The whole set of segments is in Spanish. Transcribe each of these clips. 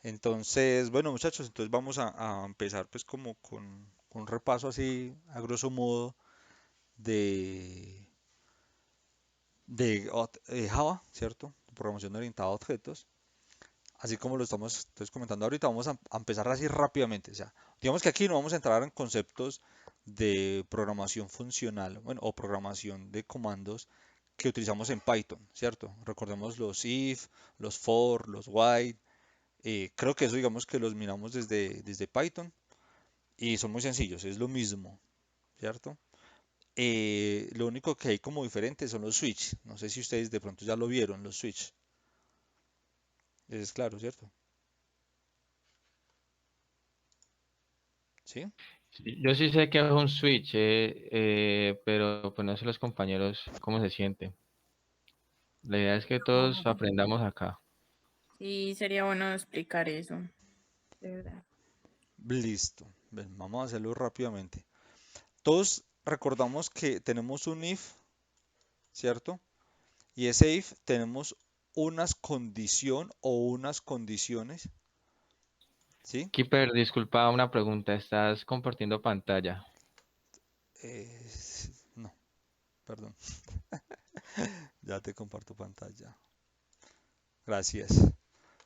Entonces, bueno, muchachos, entonces vamos a empezar pues como con un repaso así a grosso modo de, de Java, ¿cierto? Programación orientada a objetos. Así como lo estamos entonces comentando ahorita, vamos a empezar así rápidamente. O sea, digamos que aquí no vamos a entrar en conceptos de programación funcional, bueno, o programación de comandos que utilizamos en Python, ¿cierto? Recordemos los if, los for, los while. Creo que eso digamos que los miramos desde Python y son muy sencillos, es lo mismo, ¿cierto? Lo único que hay como diferente son los switch. No sé si ustedes de pronto ya lo vieron, los switch. Es claro, ¿cierto? ¿Sí? Sí, yo sí sé que es un switch, pero pues no sé los compañeros cómo se sienten. La idea es que todos No. aprendamos acá. Sí, sería bueno explicar eso, de verdad. Listo. Ven, vamos a hacerlo rápidamente. Todos recordamos que tenemos un if, ¿cierto? Y ese if tenemos unas condición o unas condiciones, ¿sí? Keeper, disculpa una pregunta, ¿estás compartiendo pantalla? No, perdón. Ya te comparto pantalla. Gracias.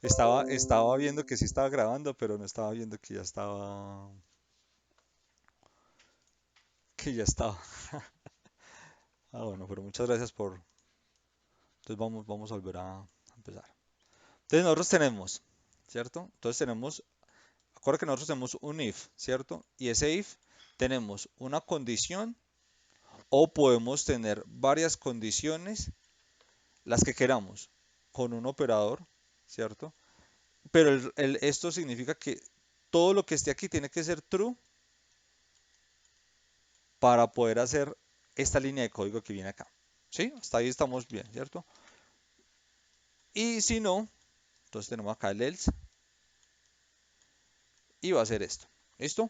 Estaba viendo que sí estaba grabando, pero no estaba viendo que ya estaba. Bueno, pero muchas gracias por. Entonces vamos a volver a empezar. Entonces nosotros tenemos, ¿cierto? Entonces tenemos, acuerda que nosotros tenemos un if, ¿cierto? Y ese if tenemos una condición o podemos tener varias condiciones, las que queramos, con un operador, ¿cierto? Pero esto significa que todo lo que esté aquí tiene que ser true para poder hacer esta línea de código que viene acá. ¿Sí? Hasta ahí estamos bien, ¿cierto? Y si no, entonces tenemos acá el else y va a ser esto. ¿Listo?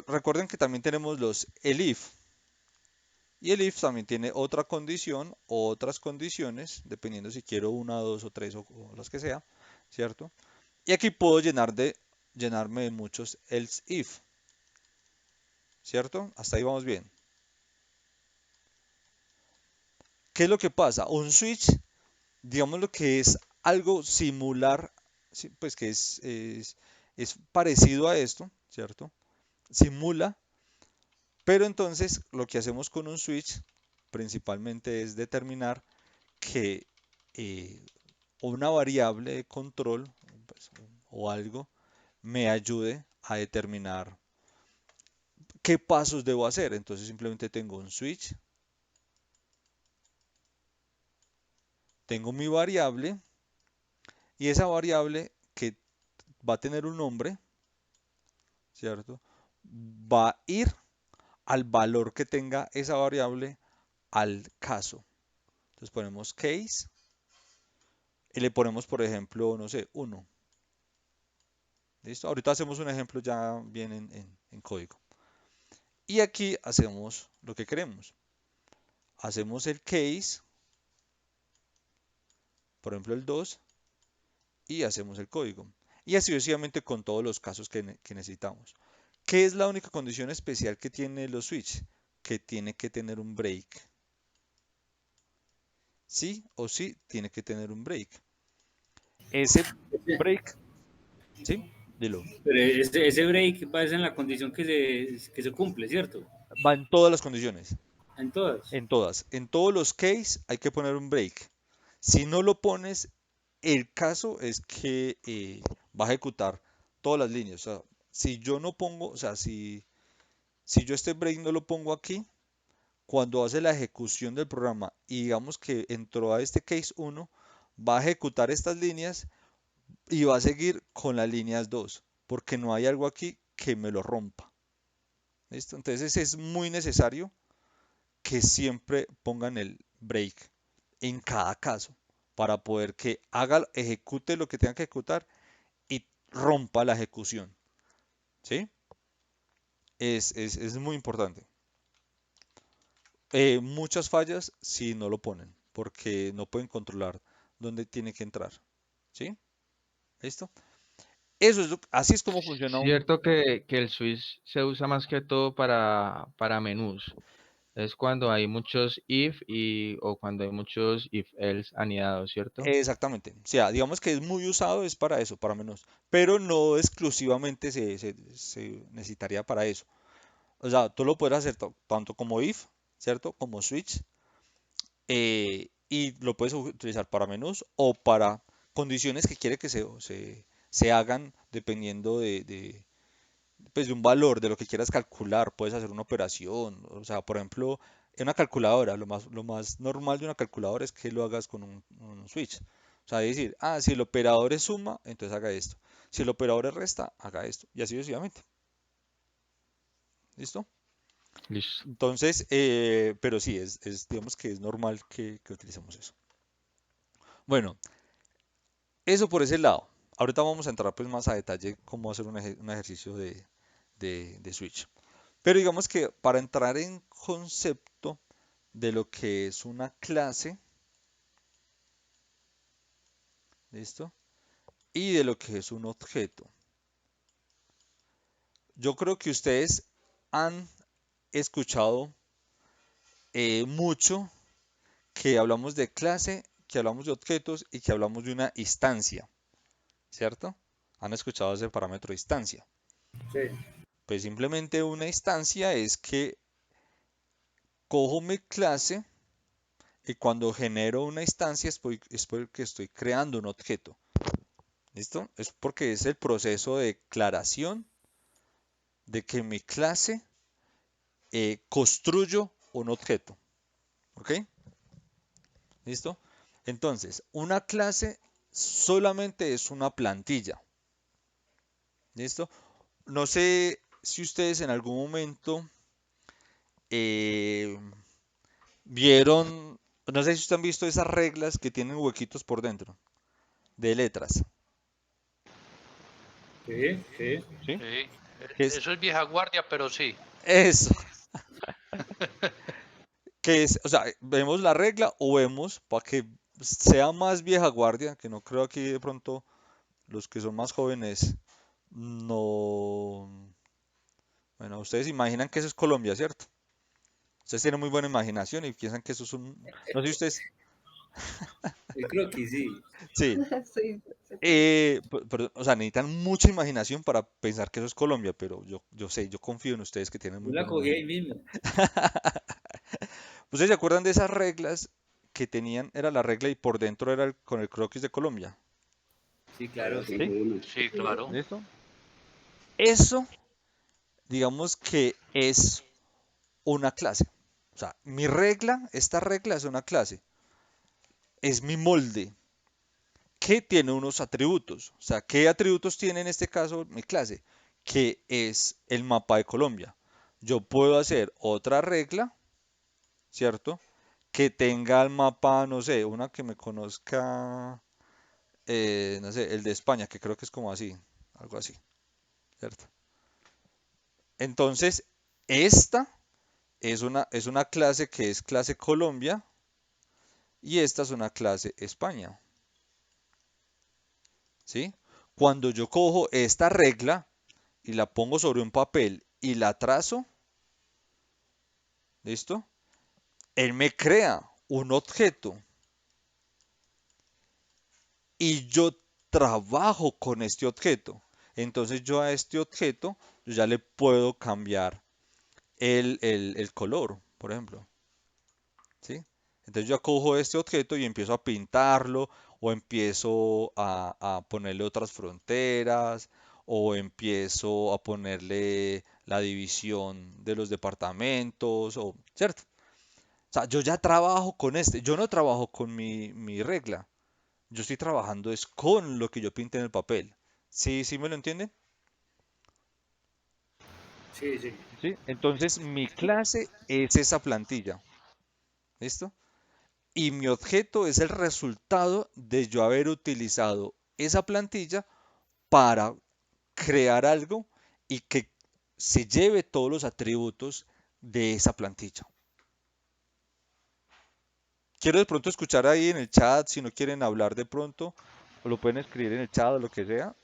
Recuerden que también tenemos los el if. Y el if también tiene otra condición o otras condiciones, dependiendo si quiero una, dos o tres o las que sea, ¿cierto? Y aquí puedo llenarme de muchos else if, ¿cierto? Hasta ahí vamos bien. ¿Qué es lo que pasa? Un switch, digamos lo que es algo similar, sí, pues que es parecido a esto, ¿cierto? Simula, pero entonces lo que hacemos con un switch principalmente es determinar que una variable de control pues, o algo me ayude a determinar qué pasos debo hacer. Entonces simplemente tengo un switch, tengo mi variable y esa variable que va a tener un nombre, ¿cierto? Va a ir al valor que tenga esa variable al caso. Entonces ponemos case y le ponemos, por ejemplo, no sé, 1. ¿Listo? Ahorita hacemos un ejemplo ya bien en código. Y aquí hacemos lo que queremos. Hacemos el case, por ejemplo el 2, y hacemos el código. Y así sucesivamente con todos los casos que necesitamos. ¿Qué es la única condición especial que tiene los switch? Que tiene que tener un break. Sí o sí tiene que tener un break. Ese break, ¿sí? Dilo. Pero ese break va en la condición que se cumple, ¿cierto? Va en todas las condiciones. En todas. En todas. En todos los cases hay que poner un break. Si no lo pones, el caso es que va a ejecutar todas las líneas. O sea, si yo no pongo, o sea, si yo este break no lo pongo aquí, cuando hace la ejecución del programa y digamos que entró a este case 1, va a ejecutar estas líneas y va a seguir con las líneas 2, porque no hay algo aquí que me lo rompa. ¿Listo? Entonces es muy necesario que siempre pongan el break en cada caso para poder que ejecute lo que tenga que ejecutar y rompa la ejecución. ¿Sí? Es muy importante. Muchas fallas si no lo ponen, porque no pueden controlar dónde tiene que entrar. ¿Sí? ¿Listo? Eso es así es como funciona un... Cierto que el switch se usa más que todo para menús. Es cuando hay muchos if o cuando hay muchos if else anidados, ¿cierto? Exactamente. O sea, digamos que es muy usado, es para eso, para menos. Pero no exclusivamente se necesitaría para eso. O sea, tú lo puedes hacer tanto como if, ¿cierto? Como switch. Y lo puedes utilizar para menús o para condiciones que quiere que se hagan dependiendo pues, de un valor, de lo que quieras calcular. Puedes hacer una operación. O sea, por ejemplo, en una calculadora, lo más normal de una calculadora es que lo hagas con un switch. O sea, decir, si el operador es suma, entonces haga esto. Si el operador es resta, haga esto. Y así sucesivamente. ¿Listo? Listo. Entonces, pero sí, digamos que es normal que utilicemos eso. Bueno, eso por ese lado. Ahorita vamos a entrar pues más a detalle cómo hacer un ejercicio de switch. Pero digamos que para entrar en concepto de lo que es una clase, ¿listo? Y de lo que es un objeto. Yo creo que ustedes han escuchado mucho que hablamos de clase, que hablamos de objetos y que hablamos de una instancia, ¿cierto? Han escuchado ese parámetro de instancia. Sí. Pues simplemente una instancia es que cojo mi clase y cuando genero una instancia es porque estoy creando un objeto. ¿Listo? Es porque es el proceso de declaración de que mi clase construyo un objeto. ¿Ok? ¿Listo? Entonces, una clase solamente es una plantilla. ¿Listo? No sé si ustedes en algún momento eh, vieron, no sé si ustedes han visto esas reglas que tienen huequitos por dentro de letras. Sí, sí. ¿Sí? Sí, Que es eso es vieja guardia, pero sí. eso. Que es, o sea, vemos la regla o vemos para que sea más vieja guardia, que no creo aquí de pronto los que son más jóvenes no. Bueno, ustedes imaginan que eso es Colombia, ¿cierto? Ustedes tienen muy buena imaginación y piensan que eso es un... No sé si ustedes... Yo creo que sí. Sí. Sí, Pero, o sea, necesitan mucha imaginación para pensar que eso es Colombia, pero yo sé, yo confío en ustedes que tienen Yo muy la buena cogí ahí imaginación. mismo. ¿Ustedes se acuerdan de esas reglas que tenían? Era la regla y por dentro era con el croquis de Colombia. Sí, claro, sí. ¿Sí? Sí, sí. claro. ¿Listo? Eso, digamos que es una clase. O sea, mi regla, esta regla es una clase. Es mi molde, que tiene unos atributos. O sea, ¿qué atributos tiene en este caso mi clase? Que es el mapa de Colombia. Yo puedo hacer otra regla, ¿cierto? Que tenga el mapa, no sé, una que me conozca, no sé, el de España, que creo que es como así, algo así, ¿cierto? Entonces, esta es una clase que es clase Colombia y esta es una clase España, ¿sí? Cuando yo cojo esta regla y la pongo sobre un papel y la trazo, ¿listo? Él me crea un objeto y yo trabajo con este objeto. Entonces yo a este objeto yo ya le puedo cambiar el color, por ejemplo, ¿sí? Entonces yo cojo este objeto y empiezo a pintarlo o empiezo a ponerle otras fronteras o empiezo a ponerle la división de los departamentos, o, ¿cierto? O sea, yo ya trabajo con yo no trabajo con mi regla, yo estoy trabajando es con lo que yo pinte en el papel. ¿Sí, sí me lo entienden? Sí, sí. Sí, entonces mi clase es esa plantilla, ¿listo? Y mi objeto es el resultado de yo haber utilizado esa plantilla para crear algo y que se lleve todos los atributos de esa plantilla. Quiero de pronto escuchar ahí en el chat si no quieren hablar de pronto o lo pueden escribir en el chat o lo que sea,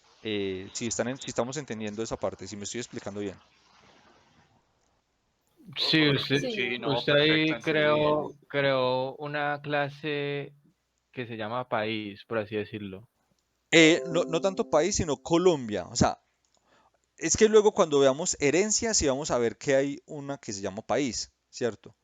si estamos entendiendo esa parte, si me estoy explicando bien. Sí, usted, Sí. Sí, no, usted ahí perfecto, entendí bien. creó una clase que se llama país, por así decirlo. No tanto país, sino Colombia. O sea, es que luego cuando veamos herencia, sí vamos a ver que hay una que se llama país, ¿cierto?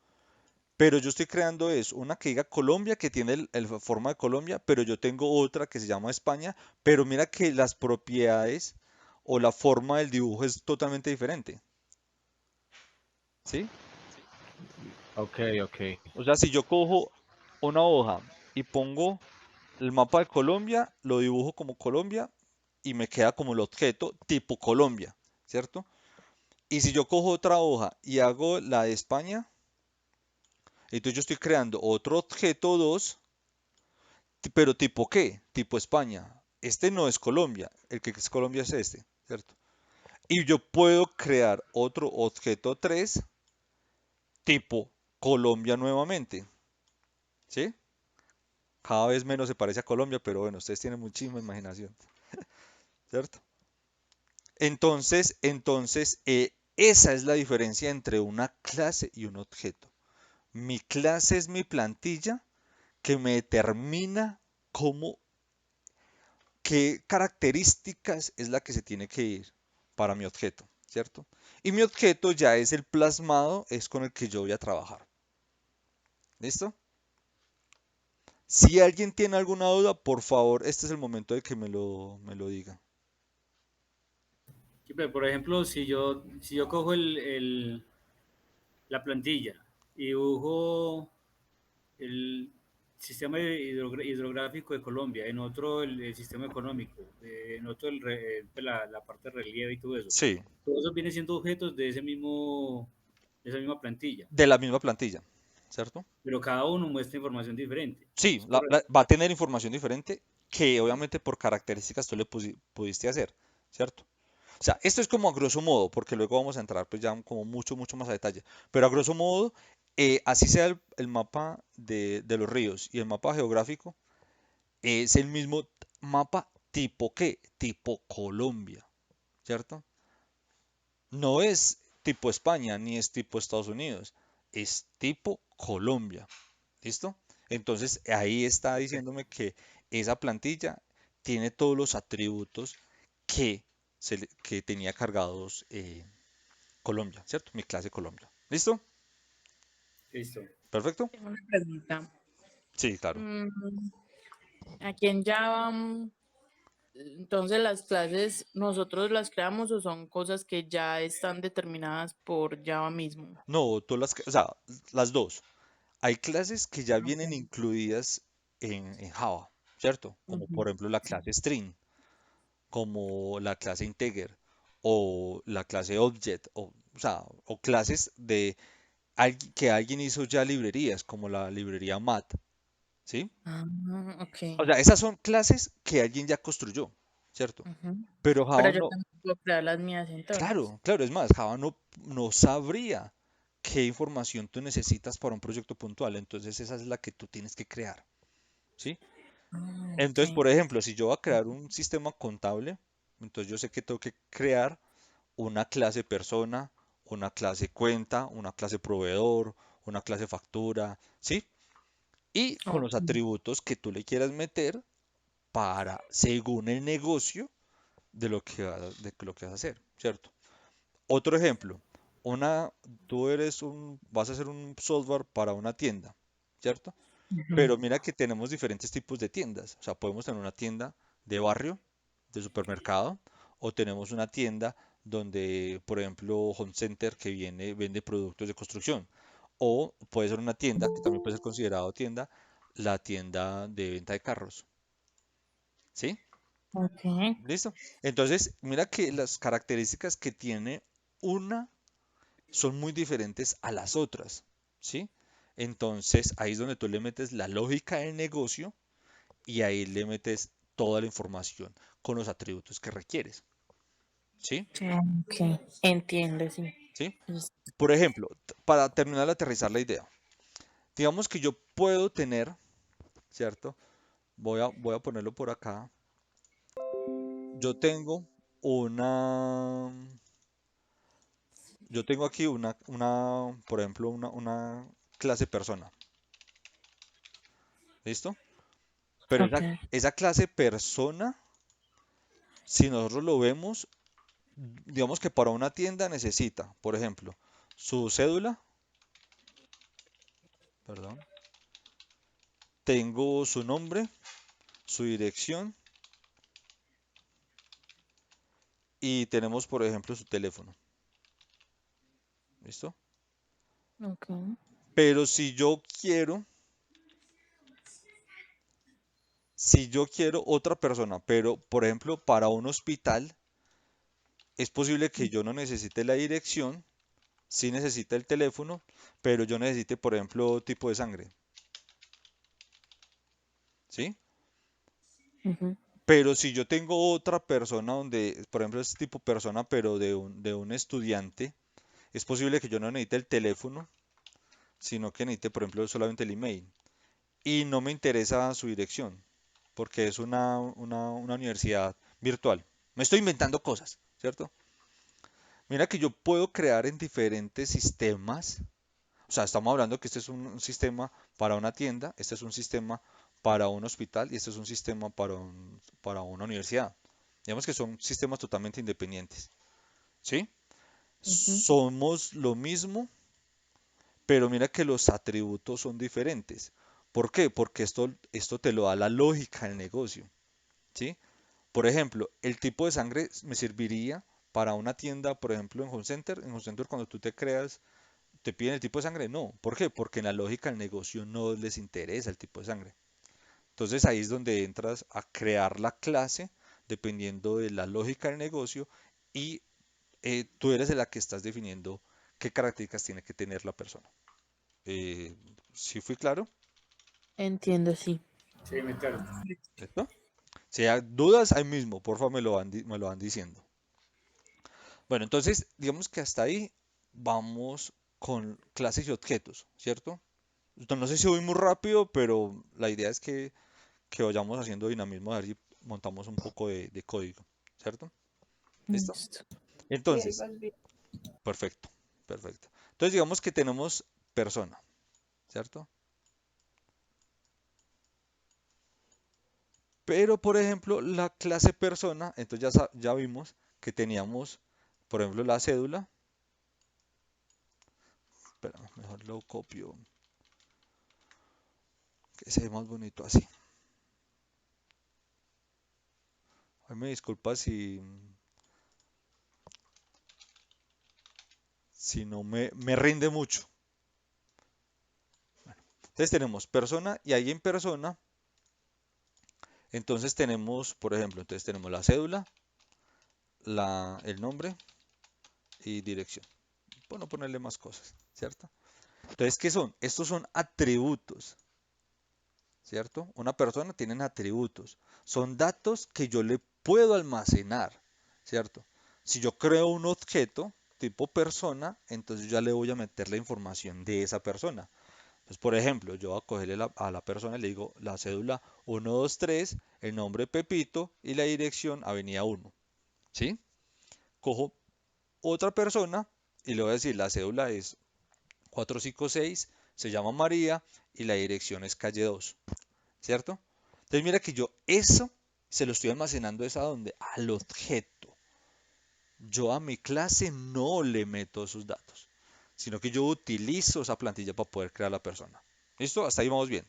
Pero yo estoy creando es una que diga Colombia, que tiene forma de Colombia, pero yo tengo otra que se llama España, pero mira que las propiedades o la forma del dibujo es totalmente diferente, ¿sí? Ok, ok. O sea, si yo cojo una hoja y pongo el mapa de Colombia, lo dibujo como Colombia y me queda como el objeto tipo Colombia, ¿cierto? Y si yo cojo otra hoja y hago la de España, entonces yo estoy creando otro objeto 2, pero tipo qué, tipo España. Este no es Colombia, el que es Colombia es este, ¿cierto? Y yo puedo crear otro objeto 3 tipo Colombia nuevamente, ¿sí? Cada vez menos se parece a Colombia, pero bueno, ustedes tienen muchísima imaginación, ¿cierto? Entonces, esa es la diferencia entre una clase y un objeto. Mi clase es mi plantilla que me determina cómo, qué características es la que se tiene que ir para mi objeto, ¿cierto? Y mi objeto ya es el plasmado, es con el que yo voy a trabajar. ¿Listo? Si alguien tiene alguna duda, por favor, este es el momento de que me lo diga. Sí, pero, por ejemplo, si yo cojo la plantilla y dibujo el sistema hidrográfico de Colombia, en otro el sistema económico, en otro la parte de relieve y Sí, todo eso viene siendo objetos de esa misma plantilla, de la misma plantilla, ¿cierto? pero cada uno muestra información diferente. Sí, ¿Es correcto? va a tener información diferente que obviamente por características tú le pudiste hacer, ¿cierto? O sea, esto es como a grosso modo, porque luego vamos a entrar pues ya como mucho más a detalle. Pero a grosso modo, así sea el mapa de los ríos y el mapa geográfico, es el mismo mapa tipo qué, tipo Colombia, ¿cierto? No es tipo España ni es tipo Estados Unidos, es tipo Colombia. ¿Listo? Entonces ahí está diciéndome que esa plantilla tiene todos los atributos que, que tenía cargados Colombia, ¿cierto? Mi clase Colombia. ¿Listo? Listo. ¿Perfecto? Tengo una pregunta. Sí, claro. Mm, Aquí en Java, entonces las clases nosotros las creamos o son cosas que ya están determinadas por Java mismo. No, o sea, las dos. Hay clases que ya vienen Okay. incluidas en Java, ¿cierto? Como Ujú. por ejemplo la Sí. clase string, como la clase integer o la clase object, o sea, o clases de que alguien hizo ya librerías, como la librería mat, ¿sí? Ah, O ok. sea, esas son clases que alguien ya construyó, ¿cierto? Ujú. Pero Pero Java yo no, también puedo crear las mías entonces. claro, es más, Java no sabría qué información tú necesitas para un proyecto puntual, entonces esa es la que tú tienes que crear, ¿sí? Ah, Entonces, ok. por ejemplo, si yo voy a crear un sistema contable, entonces yo sé que tengo que crear una clase persona, una clase cuenta, una clase proveedor, una clase factura, ¿sí? Y con los Ok. atributos que tú le quieras meter para, según el negocio de lo que vas a hacer, ¿cierto? Otro ejemplo, una, vas a hacer un software para una tienda, ¿cierto? Ujú. Pero mira que tenemos diferentes tipos de tiendas. O sea, podemos tener una tienda de barrio, de supermercado, o tenemos una tienda donde, por ejemplo, Home Center que vende productos de construcción. O puede ser una tienda, que también puede ser considerado tienda, la tienda de venta de carros. ¿Sí? Ok. ¿Listo? Entonces, mira que las características que tiene una son muy diferentes a las otras. ¿Sí? Entonces, ahí es donde tú le metes la lógica del negocio y ahí le metes toda la información con los atributos que requieres. ¿Sí? Sí, ok. Entiendo, sí. ¿Sí? Es- Por ejemplo, para terminar de aterrizar la idea, digamos que yo puedo tener, ¿cierto? Voy a ponerlo por acá. yo tengo una, yo tengo aquí por ejemplo, una clase persona, ¿listo? Pero Ok. esa clase persona, si nosotros lo vemos, digamos que para una tienda necesita, por ejemplo, su cédula, perdón, tengo su nombre, su dirección y tenemos, por ejemplo, su teléfono, ¿listo? Ok. Pero si yo quiero otra persona, pero por ejemplo, para un hospital, es posible que yo no necesite la dirección, sí necesite el teléfono, pero yo necesite, por ejemplo, tipo de sangre, ¿sí? Ujú. Pero si yo tengo otra persona donde, por ejemplo, es tipo persona, pero de un estudiante, es posible que yo no necesite el teléfono, sino que necesite, por ejemplo, solamente el email. Y no me interesa su dirección, porque es una universidad virtual. Me estoy inventando cosas, ¿cierto? Mira que yo puedo crear en diferentes sistemas. O sea, estamos hablando que este es un sistema para una tienda, este es un sistema para un hospital y este es un sistema para una universidad. Digamos que son sistemas totalmente independientes. ¿Sí? Ujú. Somos lo mismo, pero mira que los atributos son diferentes. ¿Por qué? Porque esto te lo da la lógica del negocio. ¿Sí? Por ejemplo, el tipo de sangre me serviría para una tienda, por ejemplo, en Home Center. En Home Center, cuando tú te creas, te piden el tipo de sangre. No. ¿Por qué? Porque en la lógica del negocio no les interesa el tipo de sangre. Entonces ahí es donde entras a crear la clase dependiendo de la lógica del negocio y tú eres de la que estás definiendo qué características tiene que tener la persona. ¿Sí fui claro? Entiendo, sí. Sí, me claro. ¿Listo? Si hay dudas, ahí mismo, por favor, me lo van diciendo. Bueno, entonces, digamos que hasta ahí vamos con clases y objetos, ¿cierto? No sé si voy muy rápido, pero la idea es que vayamos haciendo dinamismo, a ver si montamos un poco de código, ¿cierto? ¿Listo? Listo. Sí, ahí Entonces, vas bien. perfecto, perfecto. Entonces, digamos que tenemos persona, ¿cierto? Pero, por ejemplo, la clase persona, entonces ya vimos que teníamos, por ejemplo, la cédula. Espera, mejor lo copio, que se ve más bonito así. Ay, me disculpa si no me rinde mucho. Entonces tenemos persona y ahí en persona, entonces tenemos, por ejemplo, entonces tenemos la cédula, el nombre y dirección. Por no ponerle más cosas, ¿cierto? Entonces, ¿qué son? Estos son atributos, ¿cierto? Una persona tiene atributos. Son datos que yo le puedo almacenar, ¿cierto? Si yo creo un objeto tipo persona, entonces ya le voy a meter la información de esa persona. Entonces, por ejemplo, yo voy a cogerle a la persona y le digo la cédula 123, el nombre Pepito y la dirección Avenida 1, ¿sí? Cojo otra persona y le voy a decir la cédula es 456, se llama María y la dirección es calle 2, ¿cierto? Entonces mira que yo eso se lo estoy almacenando es a donde, al objeto. Yo a mi clase no le meto esos datos, sino que yo utilizo esa plantilla para poder crear la persona. ¿Listo? Hasta ahí vamos bien.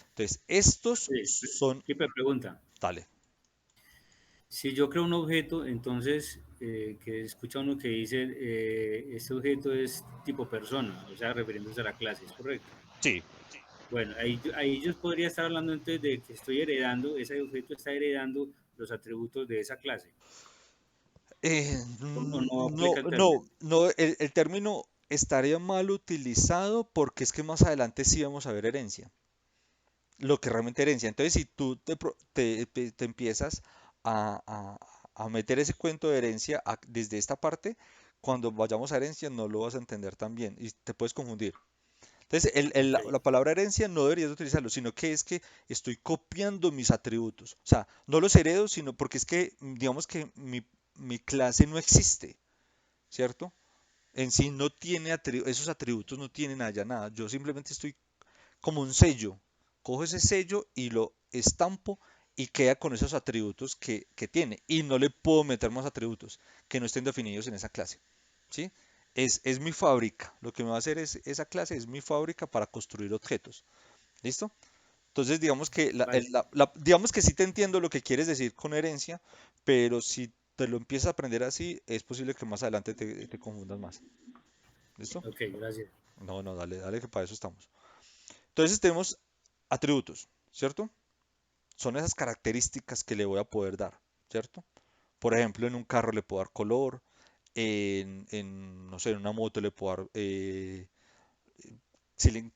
Entonces, estos Sí, son, sí, pregunta. dale, Si yo creo un objeto, entonces, que escucha uno que dice, este objeto es tipo persona, o sea, refiriéndose a la clase, ¿es correcto? sí. Bueno, ahí yo podría estar hablando entonces de que estoy heredando, ese objeto está heredando los atributos de esa clase, o no No, aplica el término. no, no, el término estaría mal utilizado porque es que más adelante sí vamos a ver herencia. Lo que realmente herencia. Entonces, si tú te empiezas a, a meter ese cuento de herencia desde esta parte, cuando vayamos a herencia no lo vas a entender tan bien y te puedes confundir. Entonces, Ok, la palabra herencia no deberías utilizarlo, sino que es que estoy copiando mis atributos. O sea, no los heredo, sino porque es que, digamos que mi clase no existe, ¿cierto? En sí no tiene esos atributos no tienen allá nada. Yo simplemente estoy como un sello. Cojo ese sello y lo estampo y queda con esos atributos que tiene. Y no le puedo meter más atributos que no estén definidos en esa clase. ¿Sí? Es mi fábrica. Lo que me va a hacer es esa clase es mi fábrica para construir objetos. ¿Listo? Entonces, digamos que, vale, digamos que sí te entiendo lo que quieres decir con herencia, pero si te lo empiezas a aprender así, es posible que más adelante te confundas más. ¿Listo? ok, gracias. No, no, dale, dale, que para eso estamos. Entonces tenemos atributos, ¿cierto? Son esas características que le voy a poder dar, ¿cierto? Por ejemplo, en un carro le puedo dar color, no sé, en una moto le puedo dar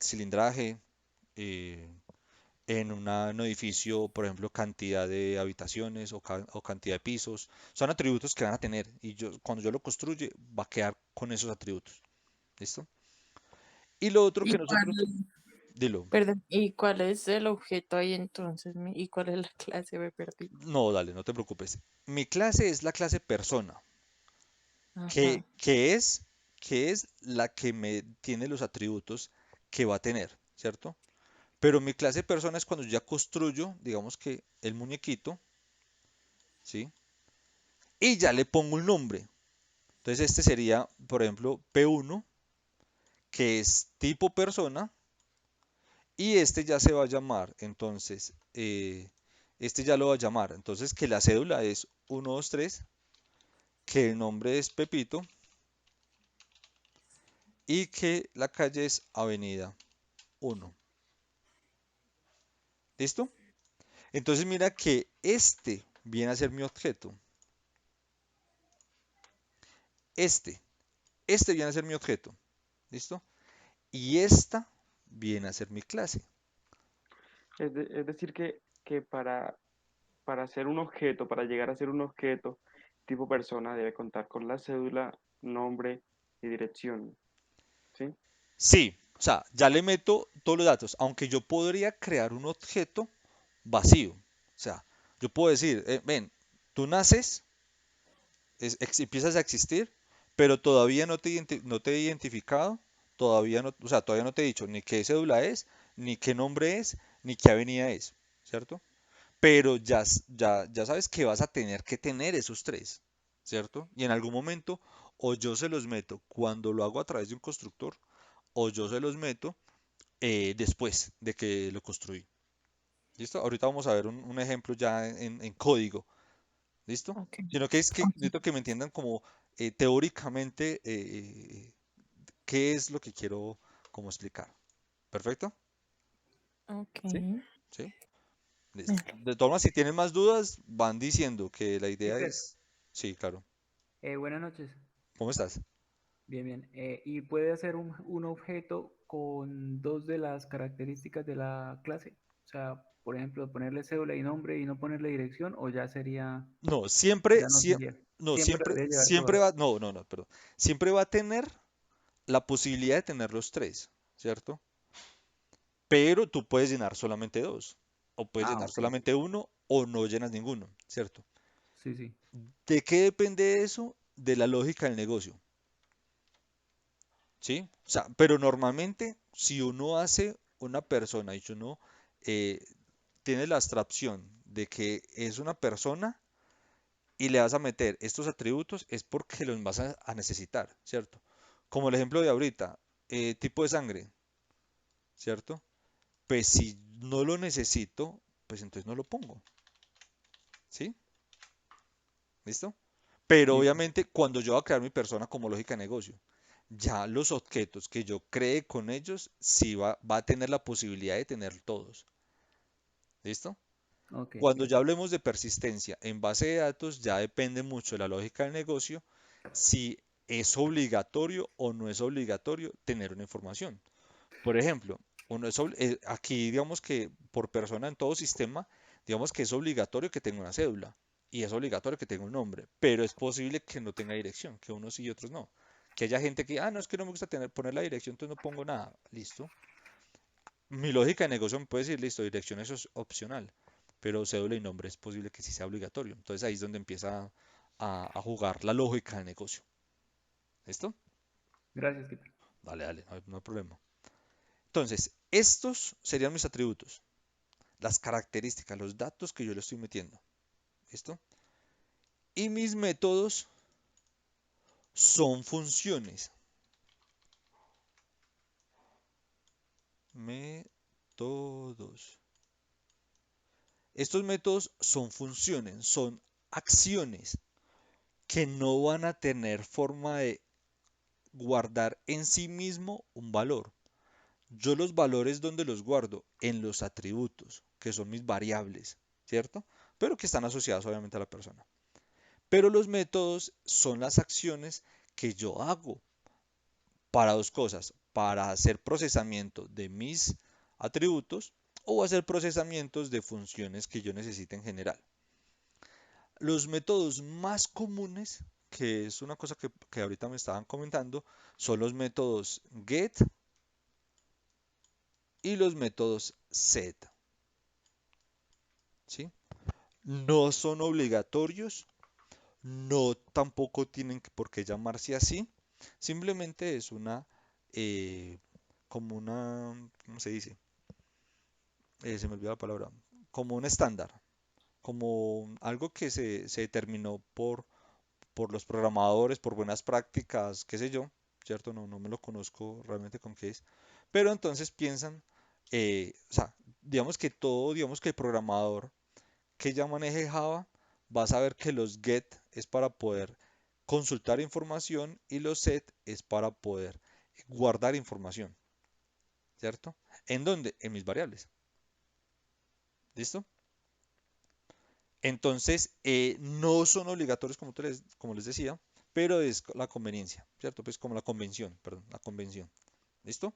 cilindraje, eh, en un edificio, por ejemplo, cantidad de habitaciones o cantidad de pisos. Son atributos que van a tener y cuando yo lo construye va a quedar con esos atributos, ¿listo? Y lo otro ¿Y que cuál, nosotros, dilo, perdón, ¿y cuál es el objeto ahí entonces? ¿Y cuál es la clase? Me perdí. no, dale, no te preocupes. Mi clase es la clase persona, que, Ajá. que es, que es la que me tiene los atributos que va a tener, ¿cierto? Pero mi clase persona es cuando ya construyo, digamos que el muñequito, ¿sí? Y ya le pongo un nombre. Entonces este sería, por ejemplo, P1, que es tipo persona, y este ya se va a llamar, entonces, este ya lo va a llamar. Entonces que la cédula es 123, que el nombre es Pepito, y que la calle es Avenida 1. ¿Listo? Entonces mira que este viene a ser mi objeto. Este, este viene a ser mi objeto. ¿Listo? Y esta viene a ser mi clase. Es decir, que para ser un objeto, para llegar a ser un objeto tipo persona, debe contar con la cédula, nombre y dirección. ¿Sí? Sí, o sea, ya le meto todos los datos, aunque yo podría crear un objeto vacío. O sea, yo puedo decir, ven, tú naces, empiezas a existir, pero todavía no te he identificado, todavía no, o sea, todavía no te he dicho ni qué cédula es, ni qué nombre es, ni qué avenida es, ¿cierto? Pero ya sabes que vas a tener que tener esos tres, ¿cierto? Y en algún momento, o yo se los meto cuando lo hago a través de un constructor, o yo se los meto después de que lo construí. ¿Listo? Ahorita vamos a ver un ejemplo ya en código. ¿Listo? Ok. Sino que es que Ok. necesito que me entiendan como teóricamente qué es lo que quiero como explicar. ¿Perfecto? Ok. ¿Sí? ¿Sí? Listo. Vale. De todas maneras, si tienen más dudas, van diciendo que la idea Teacher, es... Sí, claro. buenas noches. ¿Cómo estás? Bien, bien. ¿Y puede hacer un objeto con dos de las características de la clase? O sea, por ejemplo, ponerle cédula y nombre y no ponerle dirección, o No, ya no sería. Siempre debería llevar siempre todas. va, no, perdón. Siempre va a tener la posibilidad de tener los tres, ¿cierto? Pero tú puedes llenar solamente dos, o puedes Ah, llenar ok. solamente uno, o no llenas ninguno, ¿cierto? Sí, sí. ¿De qué depende eso? De la lógica del negocio, ¿sí? O sea, pero normalmente, si uno hace una persona y si uno eh, tiene la abstracción de que es una persona y le vas a meter estos atributos, es porque los vas a necesitar, ¿cierto? Como el ejemplo de ahorita, tipo de sangre, ¿cierto? Pues si no lo necesito, pues entonces no lo pongo, ¿sí? ¿Listo? Pero Listo. obviamente cuando yo voy a crear mi persona como lógica de negocio, ya los objetos que yo cree con ellos, sí va a tener la posibilidad de tener todos. ¿Listo? Ok, Cuando ya listo. hablemos de persistencia en base de datos, ya depende mucho de la lógica del negocio, si es obligatorio o no es obligatorio tener una información. Por ejemplo, aquí digamos que por persona en todo sistema, digamos que es obligatorio que tenga una cédula y es obligatorio que tenga un nombre, pero es posible que no tenga dirección, que unos sí y otros no. Que haya gente que, no, es que no me gusta poner la dirección, entonces no pongo nada. Listo. Mi lógica de negocio me puede decir, listo, dirección eso es opcional, pero cédula y nombre es posible que sí sea obligatorio. Entonces ahí es donde empieza a jugar la lógica de negocio. ¿Listo? Gracias, Keeper. Dale, dale, no hay problema. Entonces, estos serían mis atributos, las características, los datos que yo le estoy metiendo. ¿Listo? Y mis métodos son funciones. Métodos. Estos métodos son funciones, son acciones que no van a tener forma de guardar en sí mismo un valor. Yo los valores, ¿dónde los guardo? En los atributos, que son mis variables, ¿cierto? Pero que están asociadas obviamente a la persona. Pero los métodos son las acciones que yo hago para dos cosas, para hacer procesamiento de mis atributos o hacer procesamientos de funciones que yo necesite en general. Los métodos más comunes, que es una cosa que ahorita me estaban comentando, son los métodos get y los métodos set. ¿Sí? No son obligatorios, no tampoco tienen por qué llamarse así, simplemente es como una, ¿cómo se dice? Se me olvidó la palabra, como un estándar, como algo que se determinó por los programadores, por buenas prácticas, qué sé yo, ¿cierto? No me lo conozco realmente con qué es, pero entonces piensan, o sea, digamos que el programador que ya maneje Java va a saber que los get es para poder consultar información y los set es para poder guardar información, ¿cierto? ¿En dónde? En mis variables. ¿Listo? Entonces, no son obligatorios como les decía, pero es la conveniencia, ¿cierto? Pues como la convención, perdón, la convención. ¿Listo?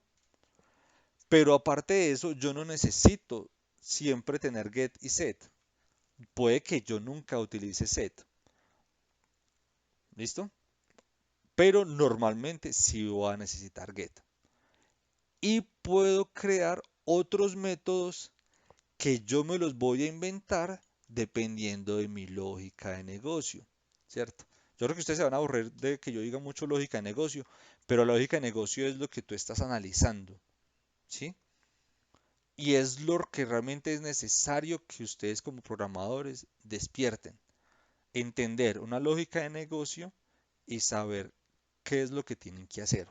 Pero aparte de eso, yo no necesito siempre tener get y set. Puede que yo nunca utilice set. ¿Listo? Pero normalmente sí voy a necesitar get. Y puedo crear otros métodos que yo me los voy a inventar dependiendo de mi lógica de negocio, ¿cierto? Yo creo que ustedes se van a aburrir de que yo diga mucho lógica de negocio, pero la lógica de negocio es lo que tú estás analizando, ¿sí? Y es lo que realmente es necesario que ustedes como programadores despierten, entender una lógica de negocio y saber qué es lo que tienen que hacer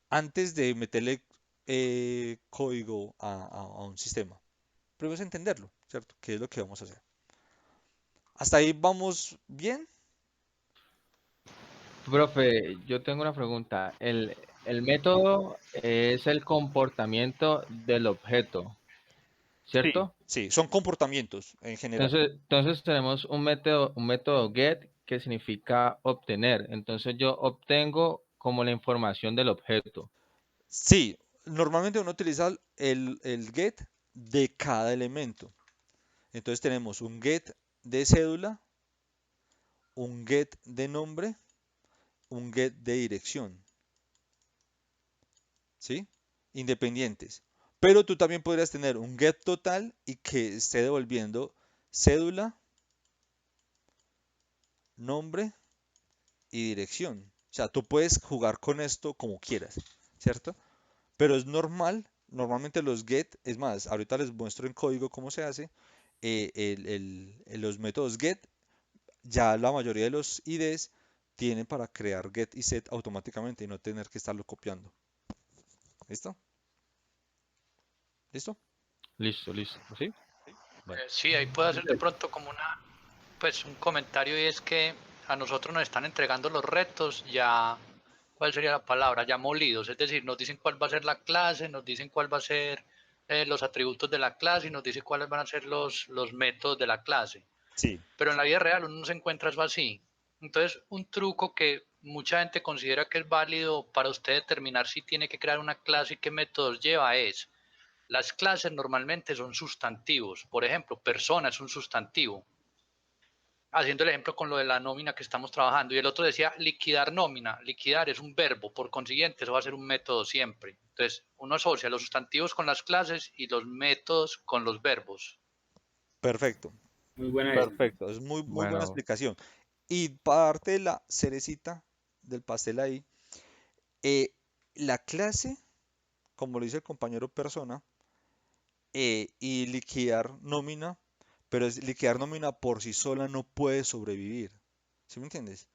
antes de meterle código a un sistema. Primero es entenderlo, ¿cierto? ¿Qué es lo que vamos a hacer? ¿Hasta ahí vamos bien? Profe, yo tengo una pregunta. El método es el comportamiento del objeto, Sí, ¿cierto? sí, son comportamientos en general. Entonces tenemos un método get que significa obtener. Entonces yo obtengo como la información del objeto. Sí, normalmente uno utiliza el get de cada elemento. Entonces tenemos un get de cédula, un get de nombre, un get de dirección, ¿sí? Independientes. Pero tú también podrías tener un get total y que esté devolviendo cédula, nombre y dirección. O sea, tú puedes jugar con esto como quieras, ¿cierto? Pero es normal, normalmente los get, es más, ahorita les muestro en código cómo se hace, los métodos get, ya la mayoría de los IDEs tienen para crear get y set automáticamente y no tener que estarlo copiando. ¿Listo? ¿Listo? Listo, listo. ¿Sí? Bueno. Sí, ahí puedo hacer de pronto como pues un comentario y es que a nosotros nos están entregando los retos ya, ¿cuál sería la palabra? Ya molidos, es decir, nos dicen cuál va a ser la clase, nos dicen cuál va a ser los atributos de la clase y nos dicen cuáles van a ser los métodos de la clase. Sí, Pero en la vida real uno no se encuentra eso así. Entonces, un truco que mucha gente considera que es válido para usted determinar si tiene que crear una clase y qué métodos lleva es, las clases normalmente son sustantivos. Por ejemplo, persona es un sustantivo. haciendo el ejemplo con lo de la nómina que estamos trabajando, y el otro decía liquidar nómina. Liquidar es un verbo, por consiguiente, eso va a ser un método siempre. Entonces, uno asocia los sustantivos con las clases y los métodos con los verbos. Perfecto, Muy buena esa. perfecto. Es muy, muy buena Bueno, explicación. Y parte de la cerecita del pastel ahí, eh, la clase, como lo dice el compañero persona, y liquidar nómina, pero liquidar nómina por sí sola no puede sobrevivir. ¿Sí me entiendes?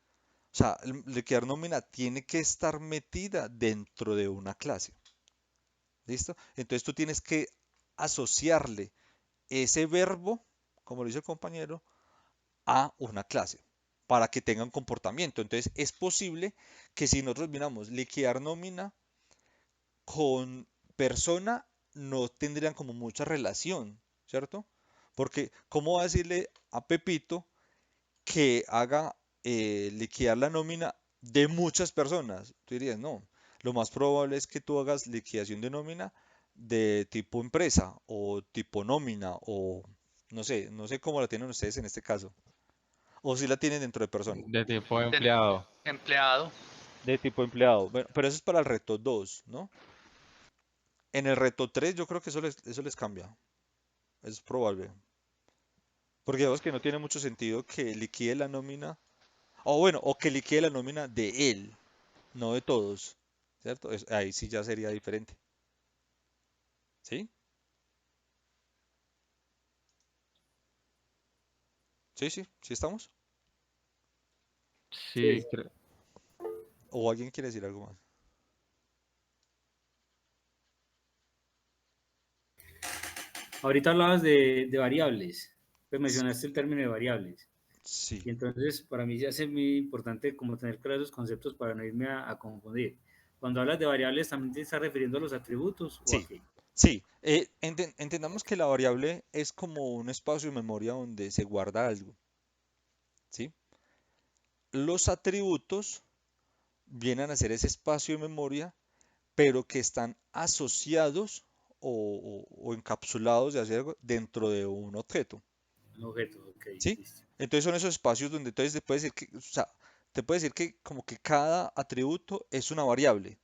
O sea, liquidar nómina tiene que estar metida dentro de una clase. ¿Listo? Entonces tú tienes que asociarle ese verbo, como lo dice el compañero, a una clase para que tenga un comportamiento. Entonces es posible que si nosotros miramos liquidar nómina con persona no tendrían como mucha relación, ¿cierto? Porque ¿cómo va a decirle a Pepito que haga liquidar la nómina de muchas personas? Tú dirías, no, lo más probable es que tú hagas liquidación de nómina de tipo empresa o tipo nómina o no sé cómo la tienen ustedes en este caso. O si la tienen dentro de persona. de tipo De empleado. empleado. De tipo empleado. Bueno, pero eso es para el reto 2, ¿no? En el reto 3 yo creo que eso les cambia. Es probable. Porque vemos que no tiene mucho sentido que liquide la nómina. O bueno, o que liquide la nómina de él, no de todos. ¿Cierto? Ahí sí ya sería diferente. ¿Sí? Sí, sí, sí estamos. Sí, Sí. ¿O alguien quiere decir algo más? Ahorita hablabas de variables, pues mencionaste el término de variables. Sí. Y entonces para mí ya es muy importante como tener claros esos conceptos para no irme a confundir. Cuando hablas de variables, ¿también te estás refiriendo a los atributos o a Sí. qué? Sí. Entendamos que la variable es como un espacio de memoria donde se guarda algo. ¿Sí? Los atributos vienen a ser ese espacio de memoria pero que están asociados o encapsulados de hacer algo dentro de un objeto, Un objeto, ok, ¿sí? listo. Entonces son esos espacios donde entonces te puede decir que, o sea, te puede decir que como que cada atributo es una variable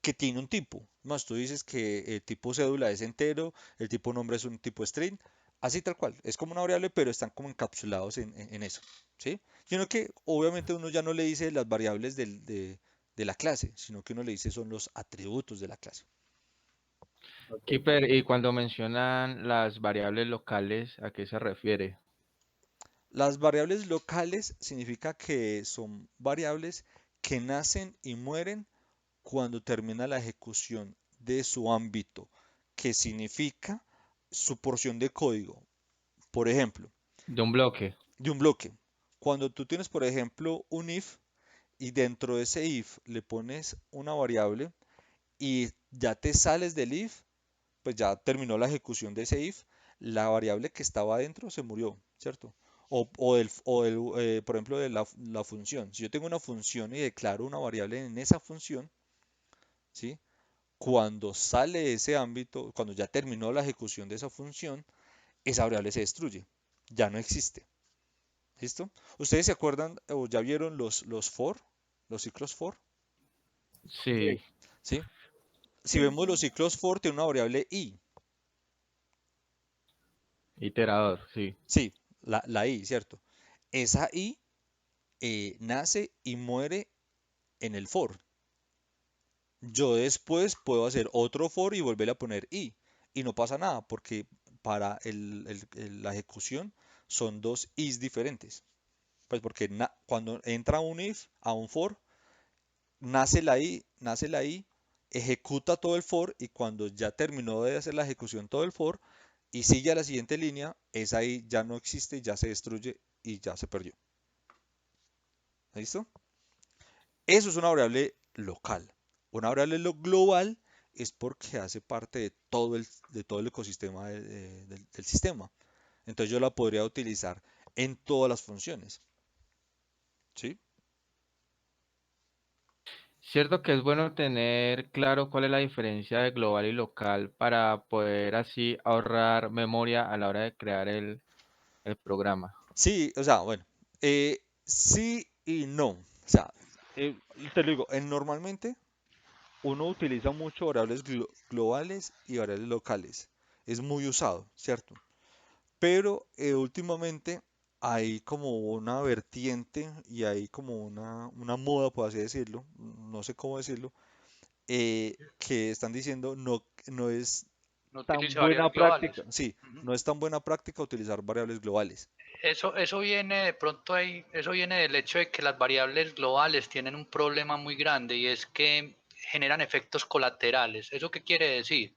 que tiene un tipo. Más tú dices que el tipo cédula es entero, el tipo nombre es un tipo string, así tal cual. Es como una variable, pero están como encapsulados en eso, ¿sí? Sino que obviamente uno ya no le dice las variables de la clase, sino que uno le dice son los atributos de la clase. Ok. Keeper, y cuando mencionan las variables locales, ¿a qué se refiere? Las variables locales significa que son variables que nacen y mueren cuando termina la ejecución de su ámbito, que significa su porción de código. Por ejemplo, De un bloque. de un bloque. Cuando tú tienes, por ejemplo, un if y dentro de ese if le pones una variable y ya te sales del if, pues ya terminó la ejecución de ese if, la variable que estaba adentro se murió, ¿cierto? Por ejemplo, de la función. Si yo tengo una función y declaro una variable en esa función, ¿sí? Cuando sale ese ámbito, cuando ya terminó la ejecución de esa función, esa variable se destruye, ya no existe. ¿Listo? ¿Ustedes se acuerdan o ya vieron los for, los ciclos for? Sí, Sí, ¿Sí? Si sí. vemos los ciclos for, tiene una variable i. iterador, sí. Sí, la i, ¿cierto? Esa i nace y muere en el for. Yo después puedo hacer otro for y volver a poner i. Y no pasa nada porque para la ejecución son dos is diferentes. Pues porque cuando entra un if a un for, nace la i, ejecuta todo el for y cuando ya terminó de hacer la ejecución todo el for y sigue a la siguiente línea, esa i ya no existe, ya se destruye y ya se perdió. ¿Listo? Eso es una variable local. Una variable global es porque hace parte de todo el ecosistema del sistema. Entonces yo la podría utilizar en todas las funciones. ¿Sí? Cierto que es bueno tener claro cuál es la diferencia de global y local para poder así ahorrar memoria a la hora de crear el programa. Sí, o sea, bueno, Sí y no. O sea, te lo digo, normalmente uno utiliza mucho variables globales y variables locales. Es muy usado, ¿cierto? Pero últimamente hay como una vertiente y hay como una moda, por así decirlo, no sé cómo decirlo, que están diciendo no es No tan utilice buena variables globales. práctica, sí, Ujú. no es tan buena práctica utilizar variables globales. Eso viene de pronto ahí, eso viene del hecho de que las variables globales tienen un problema muy grande y es que generan efectos colaterales. ¿Eso qué quiere decir?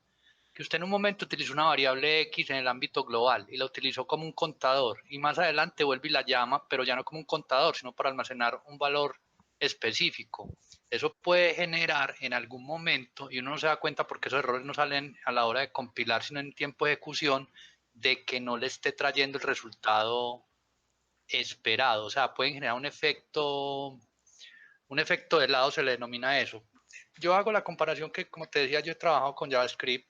Que usted en un momento utilizó una variable X en el ámbito global y la utilizó como un contador y más adelante vuelve y la llama, pero ya no como un contador, sino para almacenar un valor específico. Eso puede generar en algún momento, y uno no se da cuenta porque esos errores no salen a la hora de compilar, sino en tiempo de ejecución, de que no le esté trayendo el resultado esperado. O sea, pueden generar un efecto de lado se le denomina eso. Yo hago la comparación que, como te decía, yo he trabajado con JavaScript.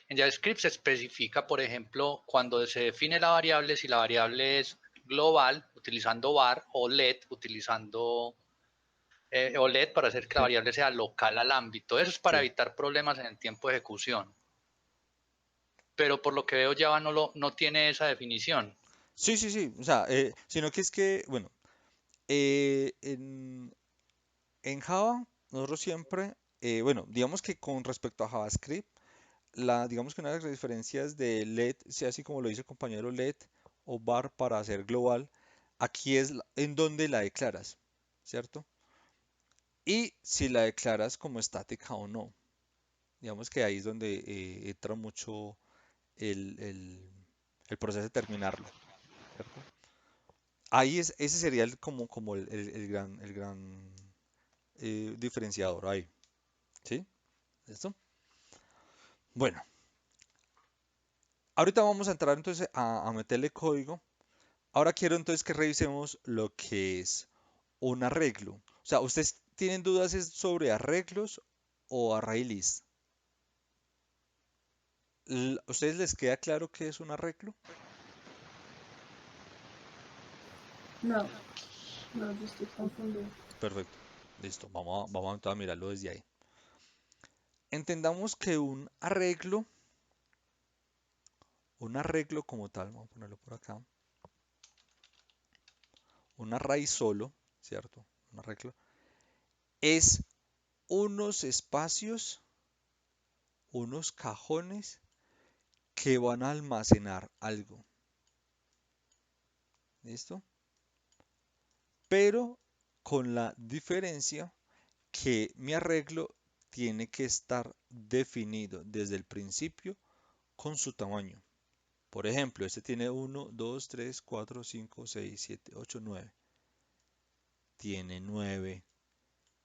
En JavaScript se especifica, por ejemplo, cuando se define la variable, si la variable es global, utilizando var, o let, utilizando o let para hacer que la Sí, variable sea local al ámbito. Eso es para sí. evitar problemas en el tiempo de ejecución. Pero por lo que veo Java no tiene esa definición. Sí, sí, sí. O sea, sino que es que, bueno, eh, en, en Java, nosotros siempre, bueno, digamos que con respecto a JavaScript, digamos que una de las diferencias de let, sea así como lo dice el compañero let o var para hacer global, aquí es en donde la declaras, ¿cierto? Y si la declaras como estática o no. Digamos que ahí es donde entra mucho el proceso de terminarlo, ¿cierto? Ahí ese sería como el gran diferenciador ahí, ¿sí? ¿Listo? Bueno, ahorita vamos a entrar entonces a meterle código. Ahora quiero entonces que revisemos lo que es un arreglo. O sea, ¿ustedes tienen dudas sobre arreglos o array list? ¿A ustedes les queda claro qué es un arreglo? No, no, yo estoy confundida. Perfecto. Listo. Vamos a mirarlo desde ahí. Entendamos que un arreglo como tal, vamos a ponerlo por acá, un array solo, ¿cierto? Un arreglo es unos espacios, unos cajones que van a almacenar algo. ¿Listo? Pero con la diferencia que mi arreglo tiene que estar definido desde el principio con su tamaño. Por ejemplo, este tiene 1, 2, 3, 4, 5, 6, 7, 8, 9. Tiene 9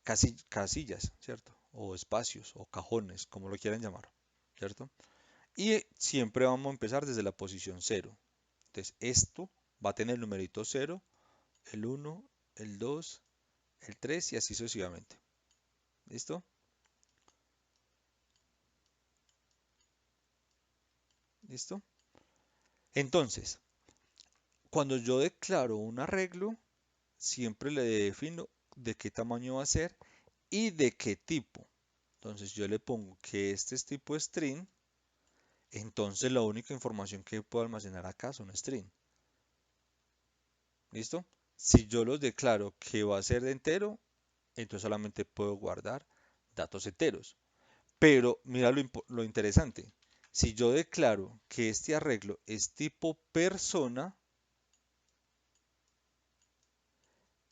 casillas, ¿cierto? O espacios, o cajones, como lo quieran llamar, ¿cierto? Y siempre vamos a empezar desde la posición cero. Entonces, esto va a tener el numerito cero, el uno, el 2, el 3 y así sucesivamente. ¿Listo? ¿Listo? Entonces, cuando yo declaro un arreglo, siempre le defino de qué tamaño va a ser y de qué tipo. Entonces yo le pongo que este es tipo string, entonces la única información que puedo almacenar acá son string. ¿Listo? Si yo los declaro que va a ser de entero, entonces solamente puedo guardar datos enteros. Pero mira lo interesante. Si yo declaro que este arreglo es tipo persona,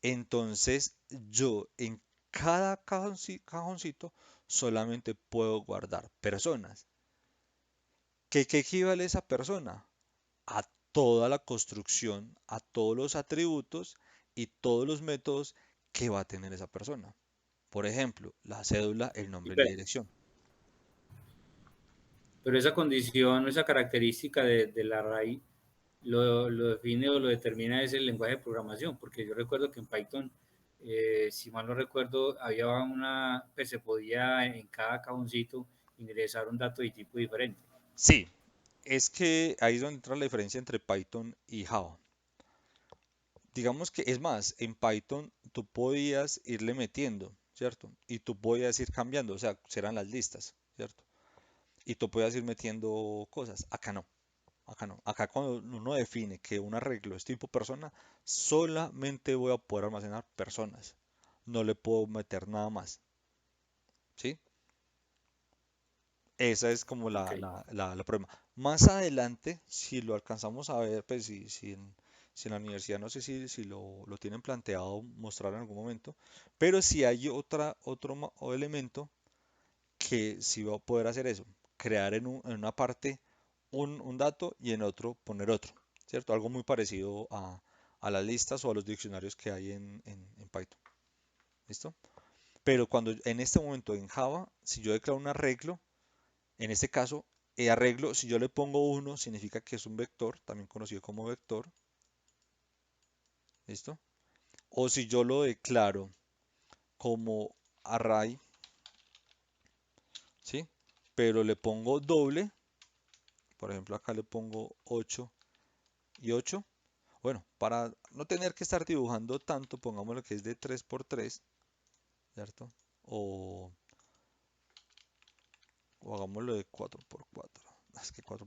entonces yo en cada cajoncito solamente puedo guardar personas. ¿Qué equivale a esa persona? A toda la construcción, a todos los atributos y todos los métodos que va a tener esa persona. Por ejemplo, la cédula, el nombre y la dirección. Pero esa condición, esa característica del array, lo define o lo determina es el lenguaje de programación, porque yo recuerdo que en Python, si mal no recuerdo, había pues se podía en cada cajoncito ingresar un dato de tipo diferente. Sí, es que ahí es donde entra la diferencia entre Python y Java. digamos que es más, en Python tú podías irle metiendo, ¿cierto? Y tú podías ir cambiando, o sea, serán las listas, ¿cierto? Y tú podías ir metiendo cosas. Acá no, acá no. Acá cuando uno define que un arreglo es tipo persona, solamente voy a poder almacenar personas. No le puedo meter nada más, ¿sí? Esa es como Ok. la prueba. Más adelante, si lo alcanzamos a ver, pues si en la universidad no sé si lo tienen planteado mostrar en algún momento, pero si hay otro elemento que sí va a poder hacer eso, crear en una parte un dato y en otro poner otro, ¿cierto? Algo muy parecido a las listas o a los diccionarios que hay en Python, ¿listo? Pero cuando en este momento en Java, si yo declaro un arreglo, en este caso, arreglo, si yo le pongo uno, significa que es un vector, también conocido como vector, ¿listo? O si yo lo declaro como array, ¿sí? Pero le pongo doble, por ejemplo, acá le pongo 8 y 8. Bueno, para no tener que estar dibujando tanto, pongámoslo que es de 3 por 3, ¿cierto? O hagámoslo de 4 por 4. Es que 4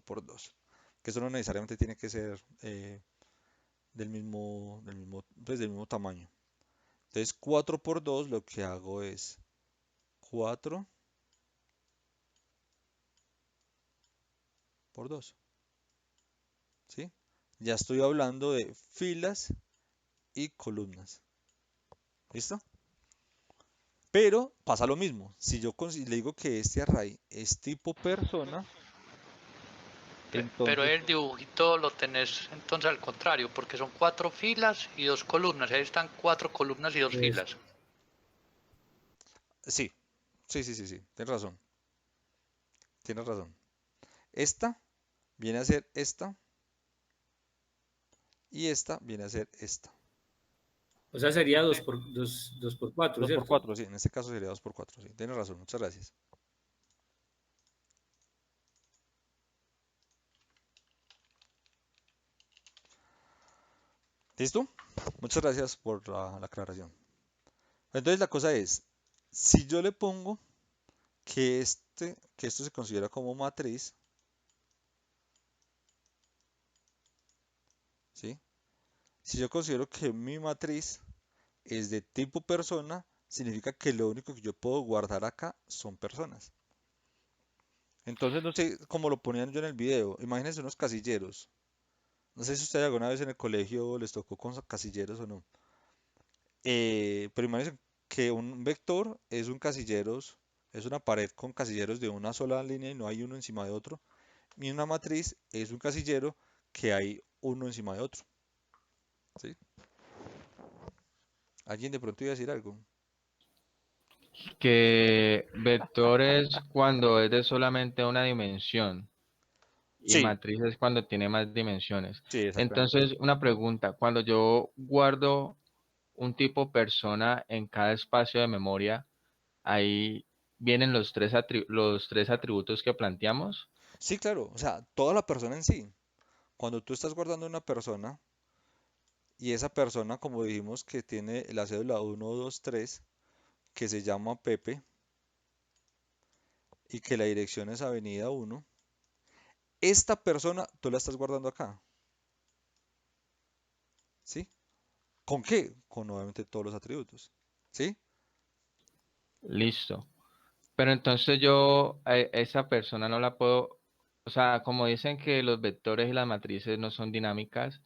por 2. Que eso no necesariamente tiene que ser pues del mismo tamaño. Entonces 4 por 2 lo que hago es 4 por 2, ¿sí? Ya estoy hablando de filas y columnas, ¿listo? Pero pasa lo mismo, si yo le digo que este array es tipo persona, Pero entonces el dibujito lo tenés entonces al contrario, porque son 4 filas y 2 columnas. Ahí están 4 columnas y 2 filas. sí, sí, tienes razón. Esta viene a ser esta y esta viene a ser esta. O sea, sería 2 por 4, 2 por ¿cierto? 4, sí, en este caso sería 2 por 4, sí, tienes razón, muchas gracias. ¿Listo? Muchas gracias por la aclaración. Entonces la cosa es, si yo le pongo que esto se considera como matriz, ¿sí? Si yo considero que mi matriz es de tipo persona, significa que lo único que yo puedo guardar acá son personas. Entonces no sé cómo lo ponían yo en el video. Imagínense unos casilleros. No sé si ustedes alguna vez en el colegio les tocó con casilleros o no. Pero imagínense que un vector es un casilleros, es una pared con casilleros de una sola línea y no hay uno encima de otro. Y una matriz es un casillero que hay uno encima de otro. ¿Sí? ¿Alguien de pronto iba a decir algo? Que vector es cuando es de solamente una dimensión y Sí, matriz es cuando tiene más dimensiones. sí, exactamente. Entonces, una pregunta, cuando yo guardo un tipo persona en cada espacio de memoria, ahí vienen los tres atributos que planteamos. Sí, claro, o sea, toda la persona en sí. Cuando tú estás guardando una persona y esa persona, como dijimos, que tiene la cédula 123, que se llama Pepe y que la dirección es Avenida 1, esta persona tú la estás guardando acá, ¿sí? ¿Con qué? Con obviamente todos los atributos, ¿sí? Listo. Pero entonces yo a esa persona no la puedo, o sea, como dicen que los vectores y las matrices no son dinámicas,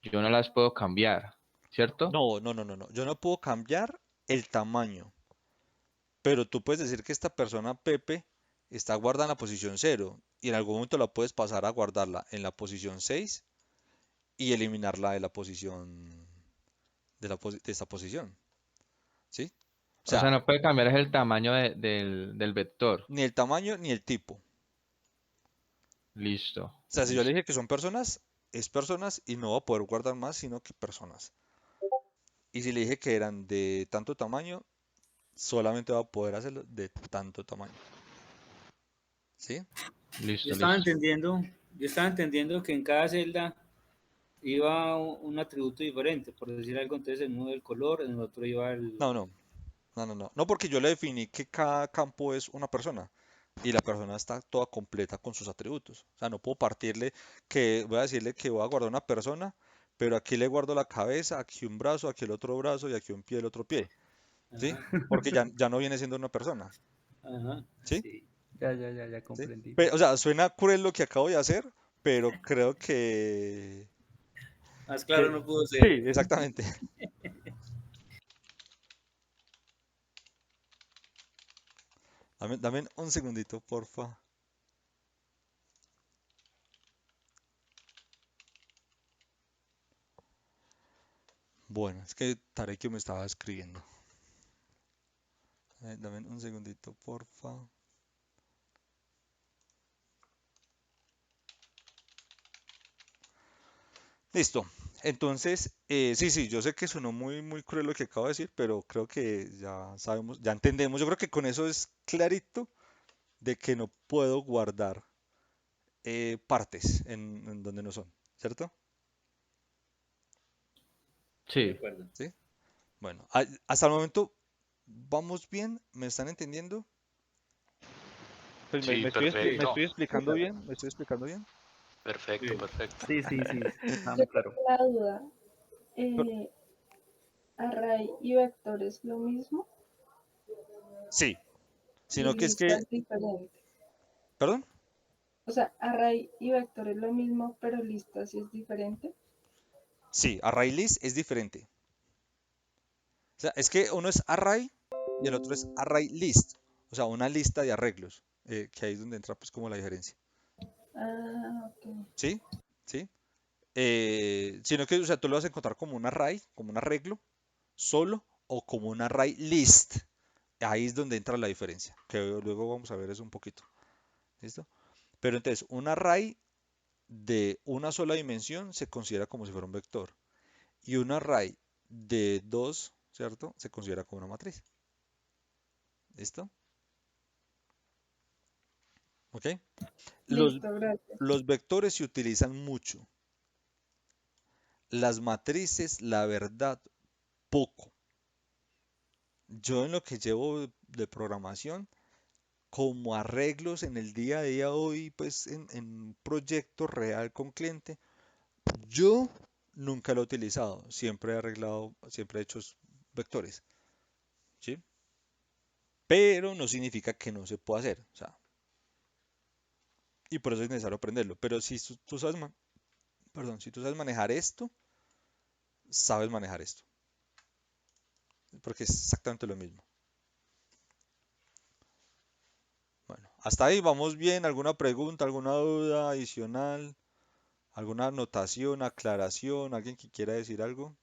yo no las puedo cambiar, ¿cierto? No. Yo no puedo cambiar el tamaño, pero tú puedes decir que esta persona Pepe está guardada en la posición 0 y en algún momento la puedes pasar a guardarla en la posición 6 y eliminarla de la posición de esta posición, ¿sí? O O sea, sea, no puede cambiar es el tamaño del vector. ni el tamaño ni el tipo. O Listo, sea, si yo le listo. dije que son personas, es personas y no va a poder guardar más sino que personas. Y si le dije que eran de tanto tamaño, solamente va a poder hacerlo de tanto tamaño. ¿Sí? Yo Listo, estaba listo. entendiendo, yo estaba entendiendo que en cada celda iba un atributo diferente, por decir algo, entonces en uno el color, en el otro iba el... No, no, no, no, no. No, porque yo le definí que cada campo es una persona y la persona está toda completa con sus atributos. O sea, no puedo partirle que voy a decirle que voy a guardar una persona, pero aquí le guardo la cabeza, aquí un brazo, aquí el otro brazo y aquí un pie, el otro pie. ¿Sí? Ajá, Porque ya no viene siendo una persona. ajá, ¿Sí? sí. Ya ¿Sí? comprendí. O sea, suena cruel lo que acabo de hacer, pero creo Más que... claro no pudo Sí, ser. exactamente. Dame un segundito, porfa. Bueno, es que Tarekio me estaba escribiendo. Dame un segundito, porfa. Listo. Entonces, sí, yo sé que sonó muy cruel lo que acabo de decir, pero creo que ya sabemos, ya entendemos. Yo creo que con eso es clarito de que no puedo guardar partes en donde no son, ¿cierto? De Sí, acuerdo. ¿Sí? Bueno, hasta el momento vamos bien, ¿me están entendiendo? Pues Sí, me Sí, perfecto, estoy explicando bien, me estoy explicando bien. perfecto, sí. perfecto. Sí, está Yo muy tengo claro. la duda. Pero- Eh, ¿Array y vector es lo mismo? sí, Y sino que es lista que, es diferente. perdón, O sea, array y vector es lo mismo, pero lista sí es diferente. sí, array list es diferente. O sea, es que uno es array y el otro es array list, o sea, una lista de arreglos, que ahí es donde entra pues como la diferencia. Ah, ok. ¿Sí? ¿Sí? Sino que, o sea, tú lo vas a encontrar como un array, como un arreglo, solo, o como un array list. Ahí es donde entra la diferencia, que luego vamos a ver eso un poquito. ¿Listo? Pero entonces, un array de una sola dimensión se considera como si fuera un vector. Y un array de dos, ¿cierto? Se considera como una matriz. ¿Listo? ¿Ok? Los, Listo, gracias. los vectores se utilizan mucho. Las matrices, la verdad, poco. Yo en lo que llevo de programación, como arreglos en el día a día hoy, pues en un proyecto real con cliente, yo nunca lo he utilizado. Siempre he arreglado, siempre he hecho vectores, ¿sí? Pero no significa que no se pueda hacer, o sea, y por eso es necesario aprenderlo. Pero si tú sabes, perdón, si tú sabes manejar esto, sabes manejar esto, porque es exactamente lo mismo. Bueno, hasta ahí vamos bien. ¿Alguna pregunta, alguna duda adicional? ¿Alguna anotación, aclaración? ¿Alguien que quiera decir algo?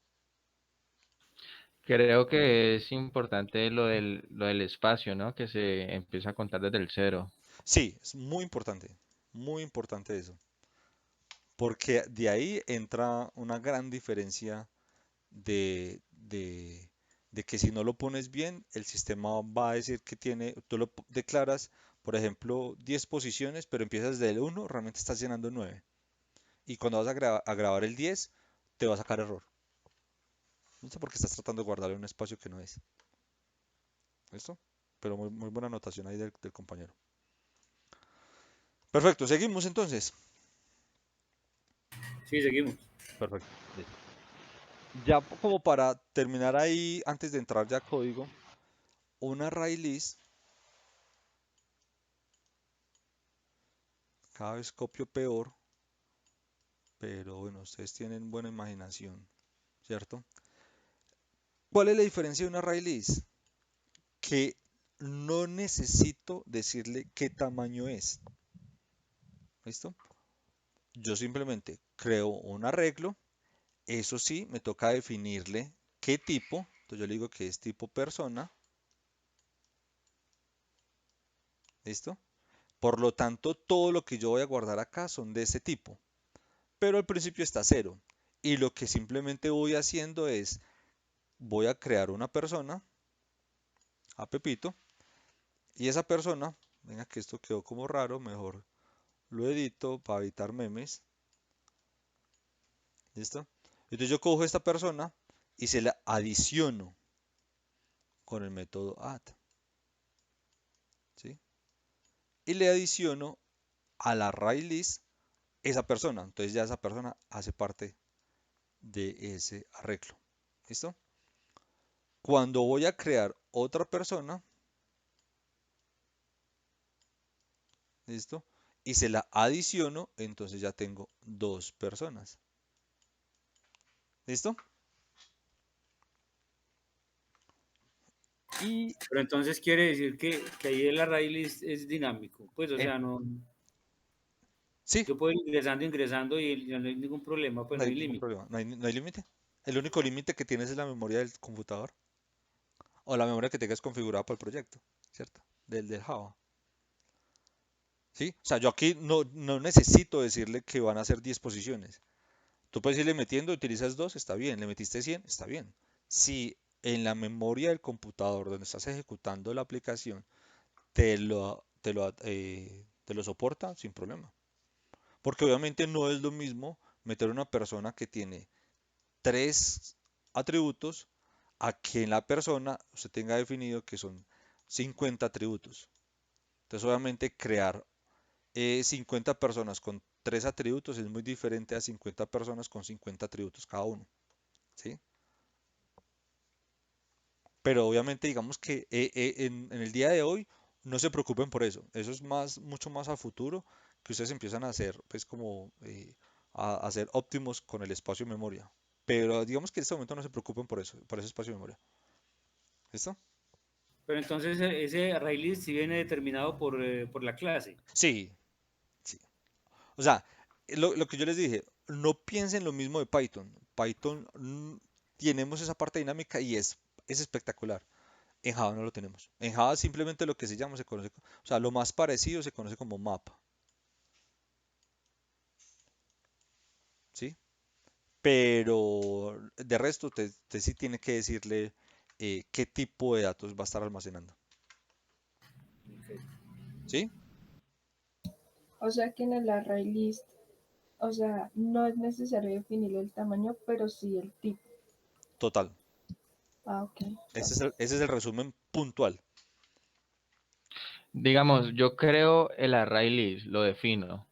creo que es importante lo del espacio, ¿no? Que se empieza a contar desde el cero. Sí, es muy importante eso, porque de ahí entra una gran diferencia de que si no lo pones bien, el sistema va a decir que tiene, tú lo declaras, por ejemplo, 10 posiciones, pero empiezas del uno, realmente estás llenando 9. Y cuando vas a grabar el 10, te va a sacar error. No sé por qué estás tratando de guardarle un espacio que no es. ¿Listo? Pero muy buena anotación ahí del compañero. Perfecto, seguimos entonces. Sí, seguimos. Perfecto, listo. Ya como para terminar ahí, antes de entrar ya a código, una array list, cada vez copio peor, pero bueno, ustedes tienen buena imaginación, ¿cierto? ¿Cuál es la diferencia de una array list? Que no necesito decirle qué tamaño es, ¿listo? Yo simplemente creo un arreglo, eso sí, me toca definirle qué tipo, entonces yo le digo que es tipo persona, ¿listo? Por lo tanto, todo lo que yo voy a guardar acá son de ese tipo, pero al principio está cero. Y lo que simplemente voy haciendo es, voy a crear una persona, a Pepito, y esa persona, venga que esto quedó como raro, mejor lo edito para evitar memes, ¿Listo? Entonces yo cojo esta persona y se la adiciono con el método add, ¿sí? Y le adiciono a la array list esa persona. Entonces ya esa persona hace parte de ese arreglo. ¿Listo? Cuando voy a crear otra persona, ¿listo? Y se la adiciono, entonces ya tengo dos personas. ¿Listo? Y Pero entonces quiere decir que ahí el array list es dinámico. Pues, o en- sea, no, sí, yo puedo ir ingresando y no hay ningún problema, pues no no hay hay ningún límite. problema, no hay límite. El único límite que tienes es la memoria del computador o la memoria que tengas configurada para el proyecto, ¿cierto? Del Java. ¿Sí? O sea, yo aquí no necesito decirle que van a ser 10 posiciones. Tú puedes irle metiendo, utilizas 2, está bien. Le metiste 100, está bien. Si en la memoria del computador donde estás ejecutando la aplicación te lo soporta, sin problema. Porque obviamente no es lo mismo meter una persona que tiene 3 atributos a que en la persona usted tenga definido que son 50 atributos. Entonces obviamente crear 50 personas con 3 atributos es muy diferente a 50 personas con 50 atributos cada uno, ¿sí? Pero obviamente digamos que en el día de hoy no se preocupen por eso. Eso es mucho más a futuro que ustedes empiezan a hacer, pues como a ser óptimos con el espacio de memoria. Pero digamos que en este momento no se preocupen por ese espacio de memoria. ¿Listo? Pero entonces ese array list sí viene determinado por la clase. Sí, sí. O sea, lo que yo les dije, no piensen lo mismo de Python. Python tenemos esa parte dinámica y es espectacular. En Java no lo tenemos. En Java simplemente lo que se llama se conoce, o sea, lo más parecido se conoce como map, ¿sí? Pero de resto usted sí tiene que decirle qué tipo de datos va a estar almacenando, ¿sí? O sea que en el array list, o sea, no es necesario definir el tamaño, pero sí el tipo. Total. Ah, ok. Ese es el resumen puntual. Digamos, yo creo el array list, lo defino.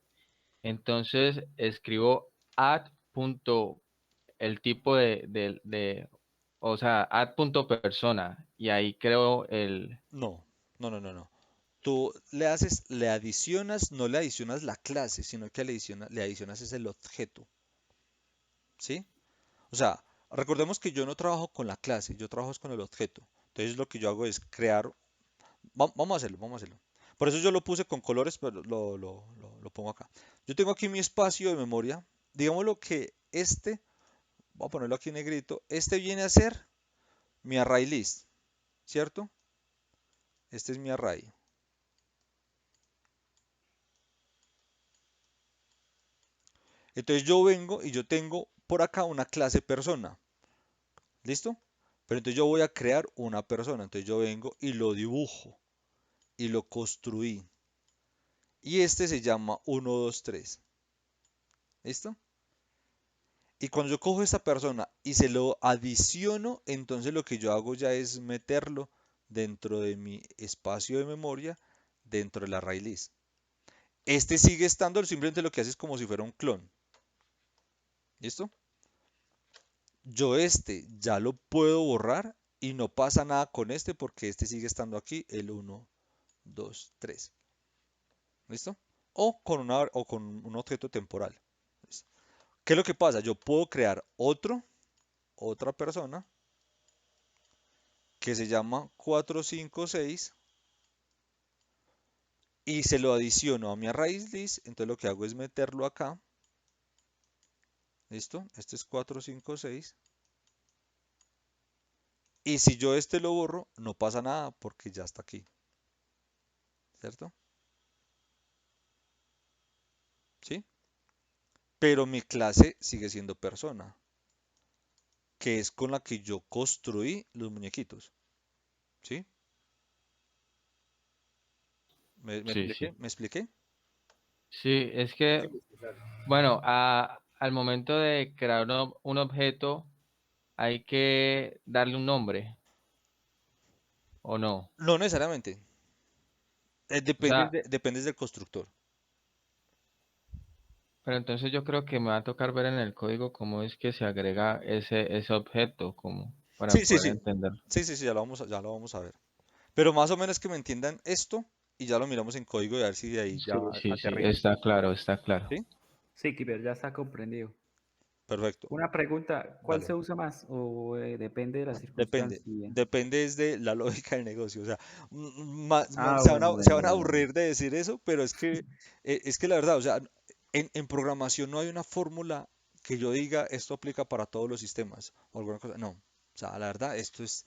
Entonces escribo add punto el tipo o sea, add punto persona y ahí creo el, No, no. Tú le adicionas, no le adicionas la clase, sino que le adicionas es el objeto, ¿sí? O sea, recordemos que yo no trabajo con la clase, yo trabajo es con el objeto. Entonces lo que yo hago es crear, vamos a hacerlo, vamos a hacerlo. Por eso yo lo puse con colores, pero lo pongo acá. Yo tengo aquí mi espacio de memoria. Digámoslo que voy a ponerlo aquí en negrito, este viene a ser mi array list, ¿cierto? Este es mi array. Entonces yo vengo y yo tengo por acá una clase persona. ¿Listo? Pero entonces yo voy a crear una persona. Entonces yo vengo y lo dibujo y lo construí. Y este se llama 1, 2, 3. ¿Listo? Y cuando yo cojo esta persona y se lo adiciono, entonces lo que yo hago ya es meterlo dentro de mi espacio de memoria, dentro de la array list. Este sigue estando, simplemente lo que hace es como si fuera un clon. ¿Listo? Yo ya lo puedo borrar y no pasa nada con este porque este sigue estando aquí, el 1, 2, 3. ¿Listo? O con un objeto temporal. ¿Listo? ¿Qué es lo que pasa? Yo puedo crear otra persona que se llama 456 y se lo adiciono a mi array list. Entonces lo que hago es meterlo acá. ¿Listo? Este es 456. Y si yo lo borro, no pasa nada porque ya está aquí. ¿Cierto? ¿Sí? Pero mi clase sigue siendo persona, que es con la que yo construí los muñequitos. ¿Sí? ¿Me sí, expliqué? sí. ¿Me expliqué? Sí, es que, Sí, claro. bueno, a al momento de crear un objeto hay que darle un nombre o no. No necesariamente. O sea, Dependes del constructor. pero entonces yo creo que me va a tocar ver en el código cómo es que se agrega ese objeto, como para Sí, sí, poder sí. entender. Sí, sí, sí, ya lo vamos a ver. Pero más o menos que me entiendan esto y ya lo miramos en código y a ver si de ahí ya Sí, Sí, sí, aterriza. está claro, está claro. ¿Sí? sí, Kiber, ya está comprendido. Perfecto. Una pregunta, ¿cuál Dale. se usa más? ¿O depende de la Depende. circunstancia? Depende es de la lógica del negocio. O sea, Ah, se van bueno, a, se bueno, van a bueno, bueno. aburrir de decir eso, pero es que la verdad, o sea, en programación no hay una fórmula que yo diga esto aplica para todos los sistemas o alguna cosa. No. O sea, la verdad, esto es.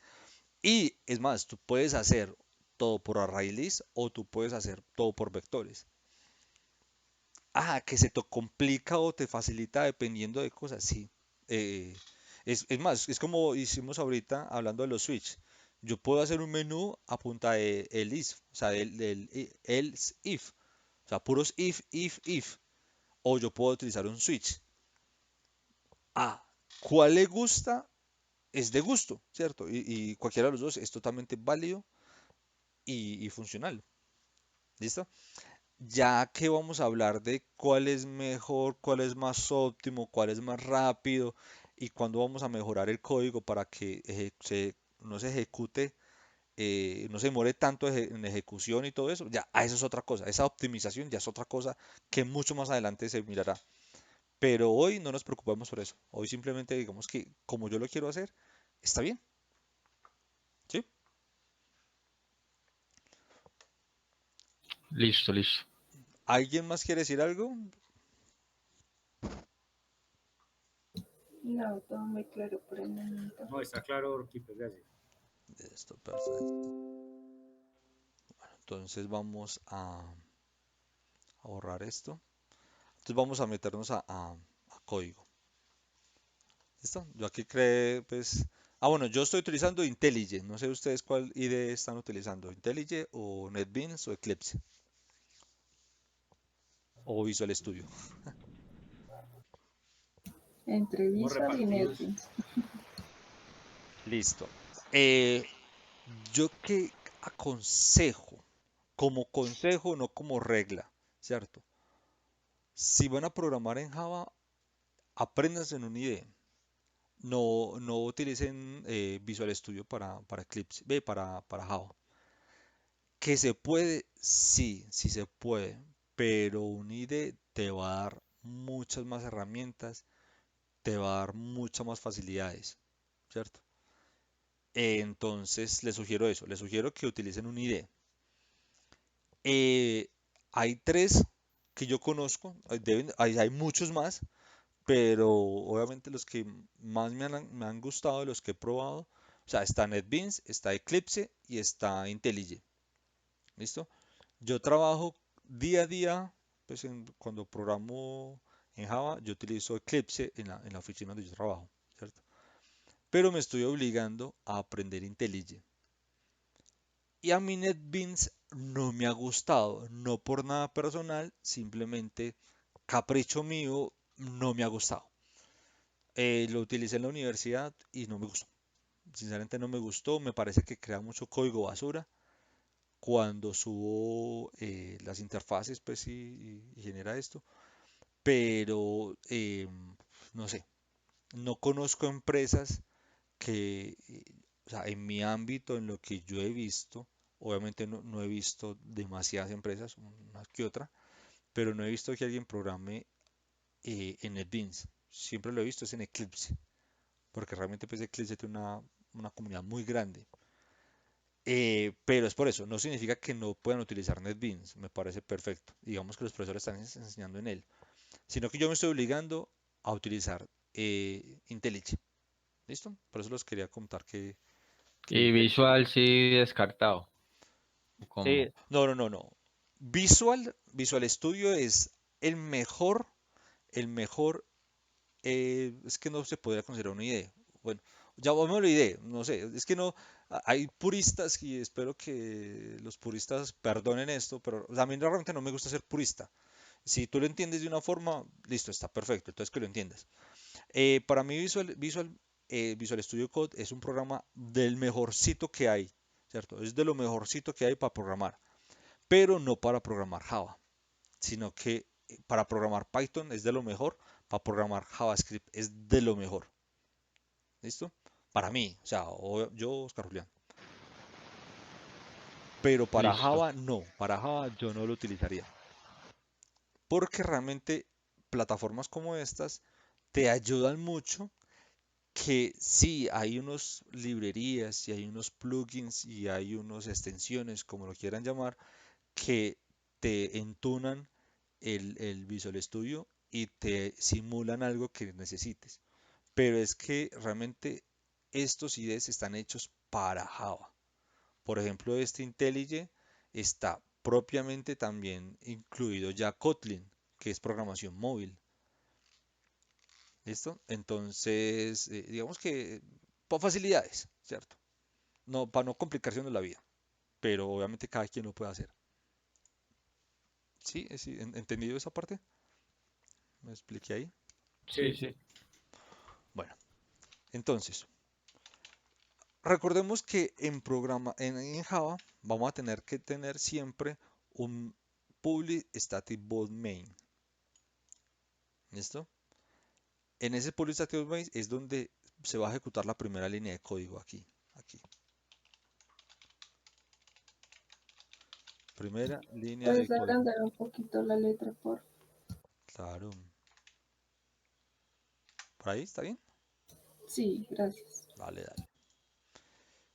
Y es más, tú puedes hacer todo por array list o tú puedes hacer todo por vectores. Que se te complica o te facilita dependiendo de cosas, sí. Eh, es más, es como hicimos ahorita hablando de los switch. Yo puedo hacer un menú a punta de el if, o sea, del else if, o sea, puros if, o yo puedo utilizar un switch. ¿Cuál le gusta? Es de gusto, ¿cierto? Y cualquiera de los dos es totalmente válido y funcional. ¿Listo? Ya que vamos a hablar de cuál es mejor, cuál es más óptimo, cuál es más rápido y cuándo vamos a mejorar el código para que no se ejecute, no se demore tanto en ejecución y todo eso, ya, eso es otra cosa. Esa optimización ya es otra cosa que mucho más adelante se mirará. Pero hoy no nos preocupamos por eso. Hoy simplemente digamos que como yo lo quiero hacer, está bien. ¿Sí? Listo, listo. ¿Alguien más quiere decir algo? No, todo muy claro por el momento. No, está claro, Keeper, gracias. Listo, perfecto. Entonces vamos a borrar esto. Entonces vamos a meternos a código. ¿Listo? Yo aquí creé, pues. Bueno, yo estoy utilizando IntelliJ. No sé ustedes cuál IDE están utilizando. IntelliJ o NetBeans o Eclipse. O Visual Studio. Entre Somos Visual y repartidos. NetBeans. Listo. Yo qué aconsejo. Como consejo, no como regla. ¿Cierto? Si van a programar en Java, apréndanse en un IDE. No utilicen Visual Studio para Eclipse, para Java. Que se puede, sí, sí se puede, pero un IDE te va a dar muchas más herramientas, te va a dar muchas más facilidades, ¿cierto? Entonces, les sugiero eso, les sugiero que utilicen un IDE. Eh, Hay tres que yo conozco, hay muchos más, pero obviamente los que más me han gustado, de los que he probado, o sea, está NetBeans, está Eclipse y está IntelliJ. ¿Listo? Yo trabajo día a día, pues cuando programo en Java, yo utilizo Eclipse en la oficina donde yo trabajo, ¿cierto? Pero me estoy obligando a aprender IntelliJ. Y a mí NetBeans no me ha gustado, no por nada personal, simplemente capricho mío, no me ha gustado. Lo utilicé en la universidad y no me gustó. Sinceramente no me gustó, me parece que crea mucho código basura cuando subo las interfaces, pues y genera esto. Pero no sé, no conozco empresas o sea, en mi ámbito, en lo que yo he visto, obviamente no he visto demasiadas empresas, una que otra, pero no he visto que alguien programe en NetBeans. Siempre lo he visto es en Eclipse, porque realmente pues Eclipse tiene una comunidad muy grande. Pero es por eso, no significa que no puedan utilizar NetBeans, me parece perfecto. Digamos que los profesores están enseñando en él, sino que yo me estoy obligando a utilizar IntelliJ. ¿Listo? Por eso los quería contar Y que- Visual sí descartado. ¿Cómo? no, no, no, no. Visual Studio es el mejor, es que no se podría considerar una idea. Bueno, ya vamos a la idea, no sé, es que no, hay puristas y espero que los puristas perdonen esto, pero o sea, a mí realmente no me gusta ser purista. Si tú lo entiendes de una forma, listo, está perfecto, entonces que lo entiendas. Para mí Visual Studio Code es un programa del mejorcito que hay, ¿cierto? Es de lo mejorcito que hay para programar, pero no para programar Java, sino que para programar Python es de lo mejor, para programar JavaScript es de lo mejor, ¿listo? Para mí, o sea, yo, Oscar Julián. Pero para Listo. Java no, para Java yo no lo utilizaría. Porque realmente plataformas como estas te ayudan mucho, que sí hay unas librerías y hay unos plugins y hay unas extensiones, como lo quieran llamar, que te entunan el Visual Studio y te simulan algo que necesites. Pero es que realmente estos IDEs están hechos para Java. Por ejemplo, este IntelliJ está propiamente también incluido ya Kotlin, que es programación móvil. ¿Listo? Entonces, digamos que por facilidades, ¿cierto? No, para no complicarse uno la vida, pero obviamente cada quien lo puede hacer. ¿Sí? ¿Sí? ¿Entendido esa parte? ¿Me expliqué ahí? Sí, Sí, sí. Bueno, entonces, recordemos que en Java vamos a tener que tener siempre un public static void main. ¿Listo? En ese public static void main es donde se va a ejecutar la primera línea de código aquí. Aquí. Primera línea de Puedes código. agrandar un poquito la letra, por Claro. ¿Por ahí está bien? Sí, gracias. Dale, dale.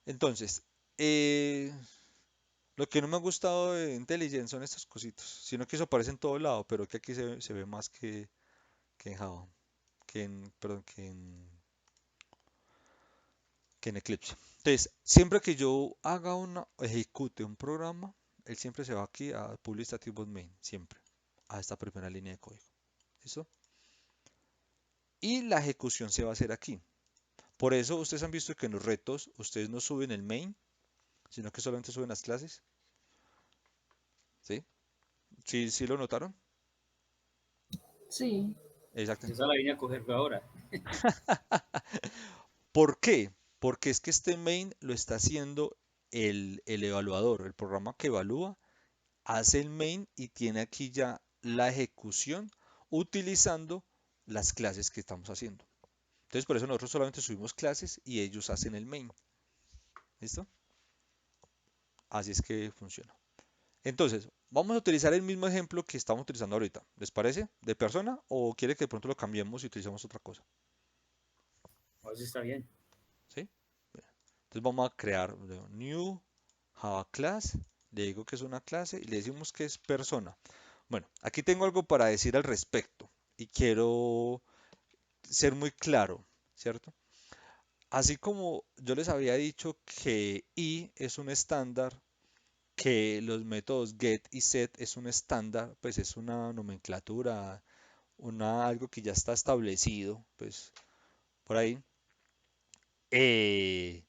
Entonces, eh, lo que no me ha gustado de IntelliJ son estas cositas. Sino que eso aparece en todo lado, pero que aquí se ve más que en Java. Perdón, que en Eclipse. Entonces, siempre que yo ejecute un programa, él siempre se va aquí a public static void main, siempre, a esta primera línea de código. ¿Listo? Y la ejecución se va a hacer aquí. Por eso ustedes han visto que en los retos ustedes no suben el main, sino que solamente suben las clases. ¿Sí? ¿Sí, sí lo notaron? Sí, Exacto. esa la vine a coger ahora. ¿Por qué? Porque es que este main lo está haciendo el evaluador, el programa que evalúa, hace el main y tiene aquí ya la ejecución utilizando las clases que estamos haciendo. Entonces por eso nosotros solamente subimos clases y ellos hacen el main. ¿Listo? Así es que funciona. Entonces, vamos a utilizar el mismo ejemplo que estamos utilizando ahorita. ¿Les parece? ¿De persona o quiere que de pronto lo cambiemos y utilicemos otra cosa? A ver si está bien. ¿Sí? Entonces vamos a crear new Java class. Le digo que es una clase y le decimos que es persona. Bueno, aquí tengo algo para decir al respecto y quiero ser muy claro, ¿cierto? Así como yo les había dicho que i es un estándar, que los métodos get y set es un estándar, pues es una nomenclatura, algo que ya está establecido, pues por ahí. eh,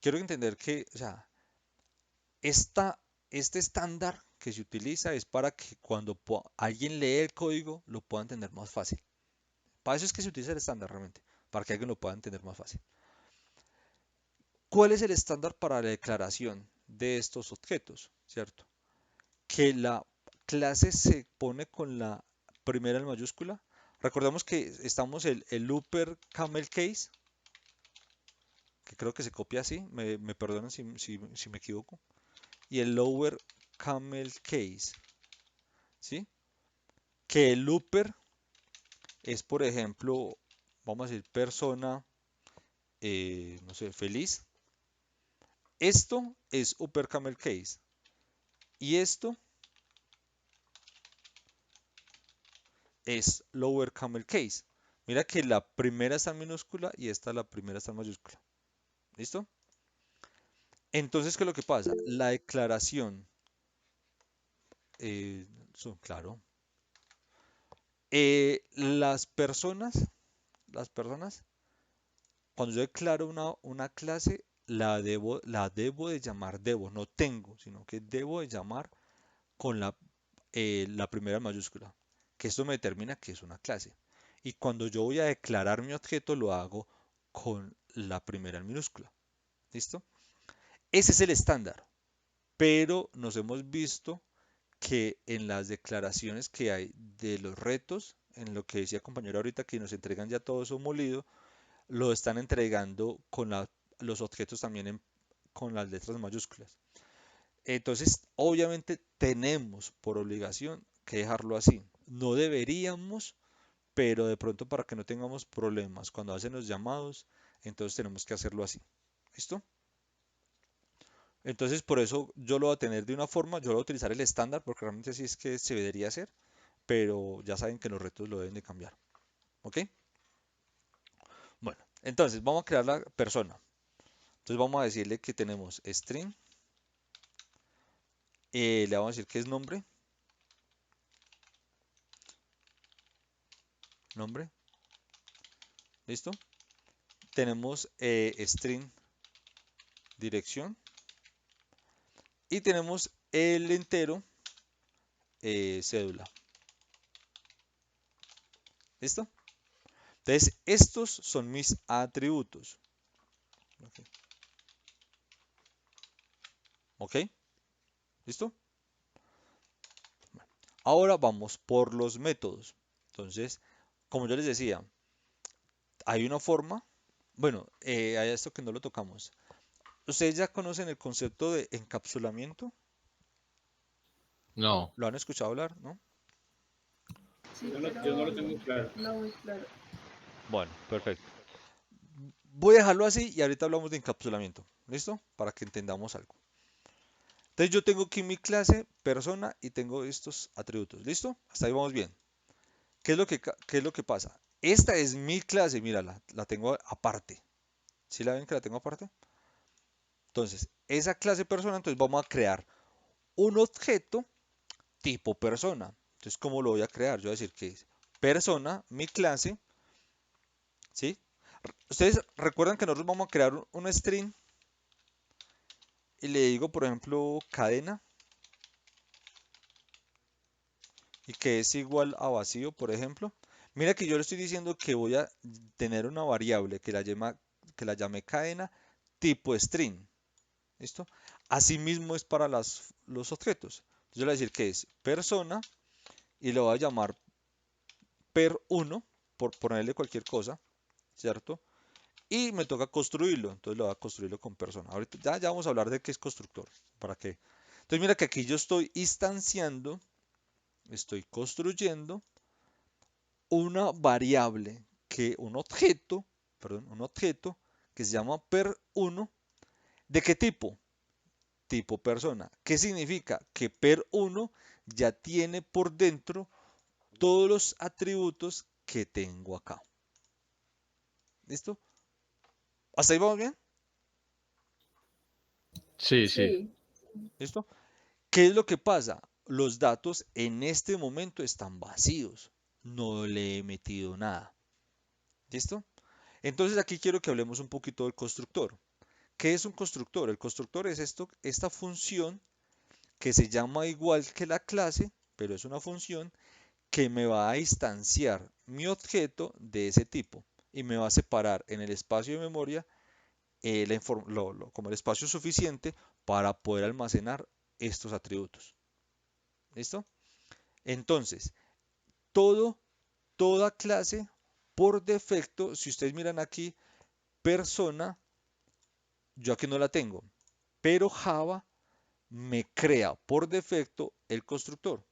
quiero entender que, o sea, esta, este estándar que se utiliza es para que cuando alguien lee el código lo pueda entender más fácil. Para eso es que se utiliza el estándar realmente, para que alguien lo pueda entender más fácil. ¿Cuál es el estándar para la declaración de estos objetos? ¿Cierto? Que la clase se pone con la primera en mayúscula. Recordemos que estamos el upper camel case, que creo que se copia así, me perdonan si me equivoco, y el lower camel case, ¿sí? Que el upper es, por ejemplo, vamos a decir persona, no sé, feliz. Esto es upper camel case. Y esto es lower camel case. Mira que la primera está en minúscula y esta la primera está en mayúscula. ¿Listo? Entonces, ¿qué es lo que pasa? La declaración, claro. Las personas, cuando yo declaro una clase, la debo de llamar, no tengo, sino que debo de llamar con la la primera mayúscula, que esto me determina que es una clase. Y cuando yo voy a declarar mi objeto, lo hago con la primera en minúscula. ¿Listo? Ese es el estándar, pero nos hemos visto que en las declaraciones que hay de los retos, en lo que decía compañero ahorita, que nos entregan ya todo eso molido, lo están entregando con los objetos también con las letras mayúsculas. Entonces, obviamente tenemos por obligación que dejarlo así. No deberíamos, pero de pronto para que no tengamos problemas cuando hacen los llamados, entonces tenemos que hacerlo así. ¿Listo? Entonces, por eso yo lo voy a tener de una forma, yo voy a utilizar el estándar, porque realmente así es que se debería hacer, pero ya saben que los retos lo deben de cambiar. ¿Ok? Bueno, entonces vamos a crear la persona. Entonces vamos a decirle que tenemos string, le vamos a decir que es nombre, ¿listo? Tenemos string dirección y tenemos el entero cédula. ¿Listo? Entonces, estos son mis atributos. ¿Ok? ¿Listo? Bueno, ahora vamos por los métodos. Entonces, como yo les decía, hay una forma. Bueno, hay esto que no lo tocamos. ¿Ustedes ya conocen el concepto de encapsulamiento? No. ¿Lo han escuchado hablar? ¿No? Sí, Yo pero no lo tengo claro. no muy claro. Bueno, perfecto. Voy a dejarlo así y ahorita hablamos de encapsulamiento. ¿Listo? Para que entendamos algo. Entonces yo tengo aquí mi clase, persona y tengo estos atributos. ¿Listo? Hasta ahí vamos bien. ¿Qué es lo que pasa? Esta es mi clase, mírala, la tengo aparte. ¿Sí la ven que la tengo aparte? Entonces, esa clase persona, entonces vamos a crear un objeto tipo persona. Entonces, ¿cómo lo voy a crear? Yo voy a decir que es persona, mi clase, ¿sí? Ustedes recuerdan que nosotros vamos a crear un string y le digo, por ejemplo, cadena y que es igual a vacío, por ejemplo. Mira que yo le estoy diciendo que voy a tener una variable que la llame cadena tipo string. ¿Listo? Asimismo es para los objetos. Entonces yo le voy a decir que es persona y lo voy a llamar per1 por ponerle cualquier cosa, ¿cierto? Y me toca construirlo, entonces lo voy a construirlo con persona. Ahorita ya vamos a hablar de qué es constructor, para qué. Entonces mira que aquí yo estoy instanciando, estoy construyendo una variable un objeto que se llama per1. ¿De qué tipo? Tipo persona. ¿Qué significa? Que per1 ya tiene por dentro todos los atributos que tengo acá. ¿Listo? ¿Hasta ahí vamos bien? Sí, sí. Sí, ¿Listo? ¿Qué es lo que pasa? Los datos en este momento están vacíos. No le he metido nada. ¿Listo? Entonces aquí quiero que hablemos un poquito del constructor. ¿Qué es un constructor? El constructor es esta función que se llama igual que la clase, pero es una función que me va a instanciar mi objeto de ese tipo y me va a separar en el espacio de memoria como el espacio suficiente para poder almacenar estos atributos. ¿Listo? Entonces, toda clase por defecto, si ustedes miran aquí, persona, yo aquí no la tengo, pero Java me crea por defecto el constructor.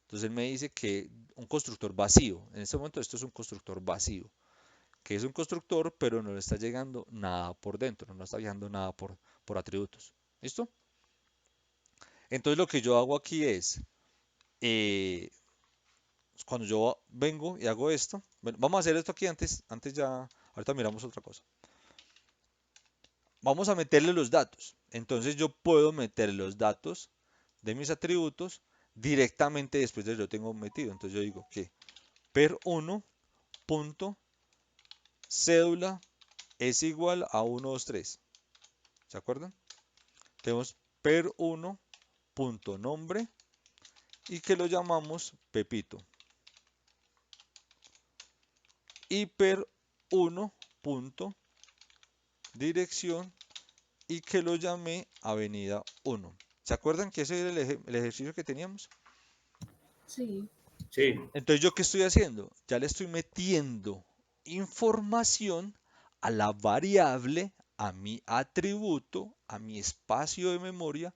Entonces él me dice que un constructor vacío, en este momento esto es un constructor vacío, que es un constructor pero no le está llegando nada por dentro, no está llegando nada por atributos. ¿Listo? Entonces lo que yo hago aquí es, eh, cuando yo vengo y hago esto, bueno, vamos a hacer esto aquí antes ya, ahorita miramos otra cosa. Vamos a meterle los datos. Entonces yo puedo meter los datos de mis atributos directamente después de que yo tengo metido. Entonces yo digo que per1 punto cédula es igual a 123. ¿Se acuerdan? Tenemos per1 punto nombre y que lo llamamos Pepito. Hiper 1 punto dirección y que lo llamé Avenida 1. ¿Se acuerdan que ese era el ejercicio que teníamos? Sí. Sí, Entonces, ¿yo qué estoy haciendo? Ya le estoy metiendo información a la variable, a mi atributo, a mi espacio de memoria,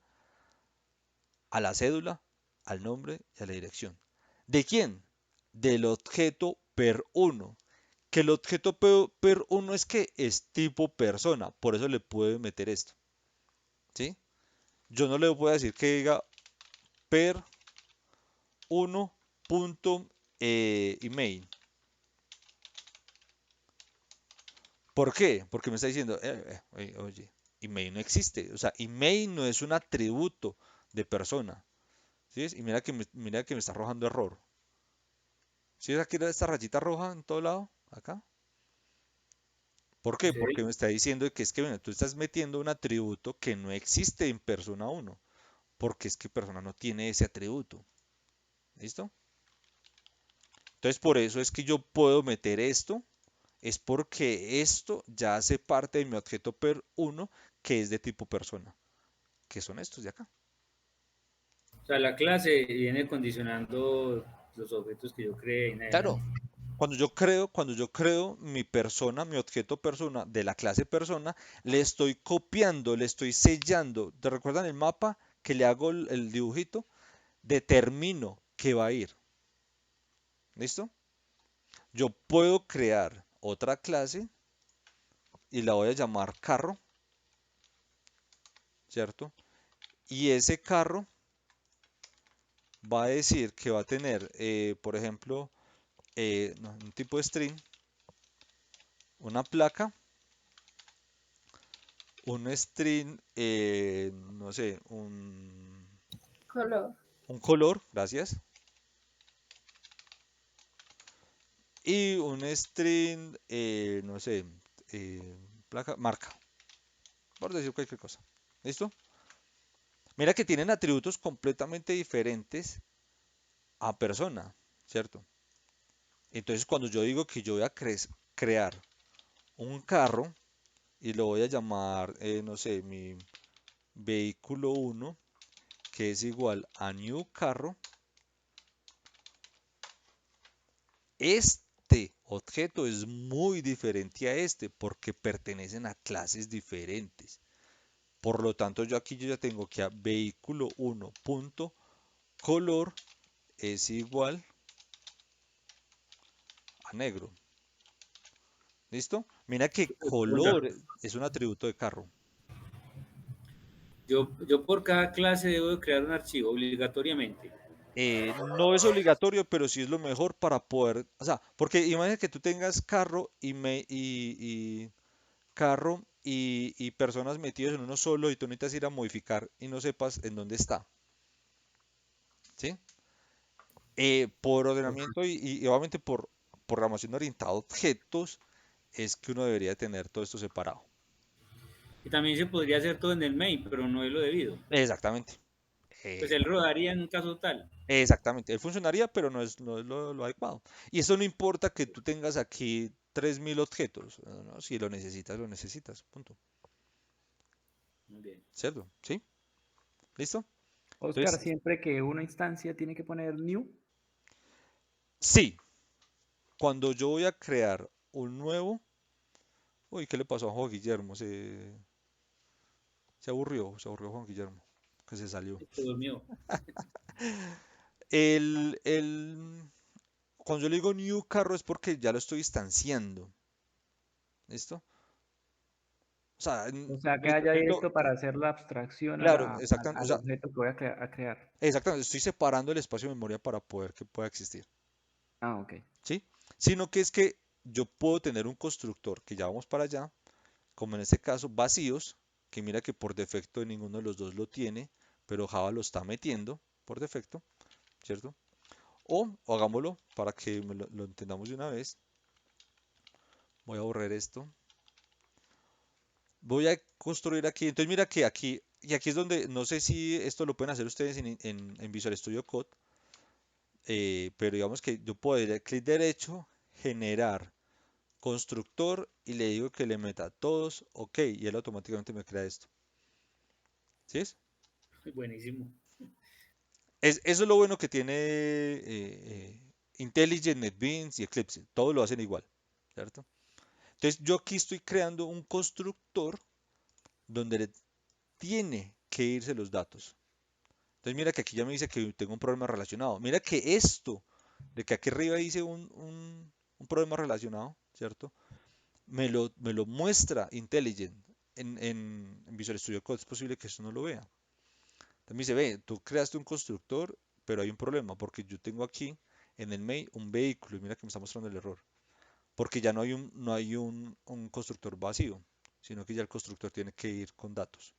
a la cédula, al nombre y a la dirección. ¿De quién? Del objeto per1. Que el objeto per1 es que es tipo persona, por eso le puedo meter esto. ¿Sí? Yo no le voy a decir que diga per1 punto email. ¿Por qué? Porque me está diciendo, oye, email no existe. O sea, email no es un atributo de persona. ¿Sí ves? Y mira que me está arrojando error. ¿Sí ves aquí esta rayita roja en todo lado? Acá. ¿Por qué? Porque sí. me está diciendo que es que, bueno, tú estás metiendo un atributo que no existe en persona 1. Porque es que persona no tiene ese atributo. ¿Listo? Entonces, por eso es que yo puedo meter esto. Es porque esto ya hace parte de mi objeto per1 que es de tipo persona. Que son estos de acá. O sea, la clase viene condicionando los objetos que yo creé en Claro, adelante. cuando yo creo mi persona, mi objeto persona de la clase persona, le estoy copiando, le estoy sellando. ¿Te recuerdan el mapa que le hago el dibujito? Determino que va a ir. ¿Listo? Yo puedo crear otra clase y la voy a llamar carro, ¿cierto? Y ese carro va a decir que va a tener, por ejemplo, un tipo de string, una placa, un string, no sé, Color. un color, gracias, y un string, no sé, placa, marca, por decir cualquier cosa. ¿Listo? Mira que tienen atributos completamente diferentes a persona, ¿cierto? Entonces cuando yo digo que yo voy a crear un carro y lo voy a llamar, no sé, mi vehículo 1, que es igual a new carro, este objeto es muy diferente a este porque pertenecen a clases diferentes. Por lo tanto, yo ya tengo que a vehículo 1 punto color es igual a negro. ¿Listo? Mira que Pregunta, color es un atributo de carro. yo por cada clase debo de crear un archivo obligatoriamente. No es obligatorio, pero sí es lo mejor para poder, o sea, porque imagina que tú tengas carro y carro y personas metidos en uno solo y tú necesitas ir a modificar y no sepas en dónde está, ¿sí? Por ordenamiento y obviamente por programación orientada a objetos es que uno debería tener todo esto separado. Y también se podría hacer todo en el main, pero no es lo debido. Exactamente. Pues eh, él rodaría en un caso tal. Exactamente. Él funcionaría, pero no es lo adecuado. Y eso no importa que tú tengas aquí 3000 objetos, ¿no? Si lo necesitas, lo necesitas. Punto. Muy bien. ¿Cierto? ¿Sí? ¿Listo? Oscar, Entonces, siempre que una instancia tiene que poner new. sí, cuando yo voy a crear un nuevo. Uy, ¿qué le pasó a Juan Guillermo? Se aburrió Juan Guillermo, que se salió. Se durmió. El, el, Cuando yo le digo new carro es porque ya lo estoy instanciando. ¿Listo? O sea, O sea, le queda estoy ya haciendo, directo para hacer la abstracción a claro, exactamente, o al sea, objeto que voy a crear. exactamente, estoy separando el espacio de memoria para poder que pueda existir. Ah, ok. ¿Sí? Sino que es que yo puedo tener un constructor que ya vamos para allá, como en este caso vacíos, que mira que por defecto ninguno de los dos lo tiene, pero Java lo está metiendo por defecto, ¿cierto? O hagámoslo para que lo entendamos de una vez. Voy a borrar esto. Voy a construir aquí. Entonces mira que aquí, y aquí es donde, no sé si esto lo pueden hacer ustedes en Visual Studio Code, pero digamos que yo puedo ir a clic derecho, generar constructor y le digo que le meta todos, ok, y él automáticamente me crea esto. ¿Sí es? Buenísimo. Eso es lo bueno que tiene IntelliJ, NetBeans y Eclipse. Todos lo hacen igual, ¿cierto? Entonces yo aquí estoy creando un constructor donde le tiene que irse los datos. Entonces mira que aquí ya me dice que tengo un problema relacionado. Mira que esto, de que aquí arriba dice un problema relacionado, ¿cierto? Me lo muestra Intelligent en Visual Studio Code. Es posible que esto no lo vea. Entonces me dice, ve, tú creaste un constructor, pero hay un problema porque yo tengo aquí en el main un vehículo y mira que me está mostrando el error. Porque ya no hay un constructor vacío, sino que ya el constructor tiene que ir con datos.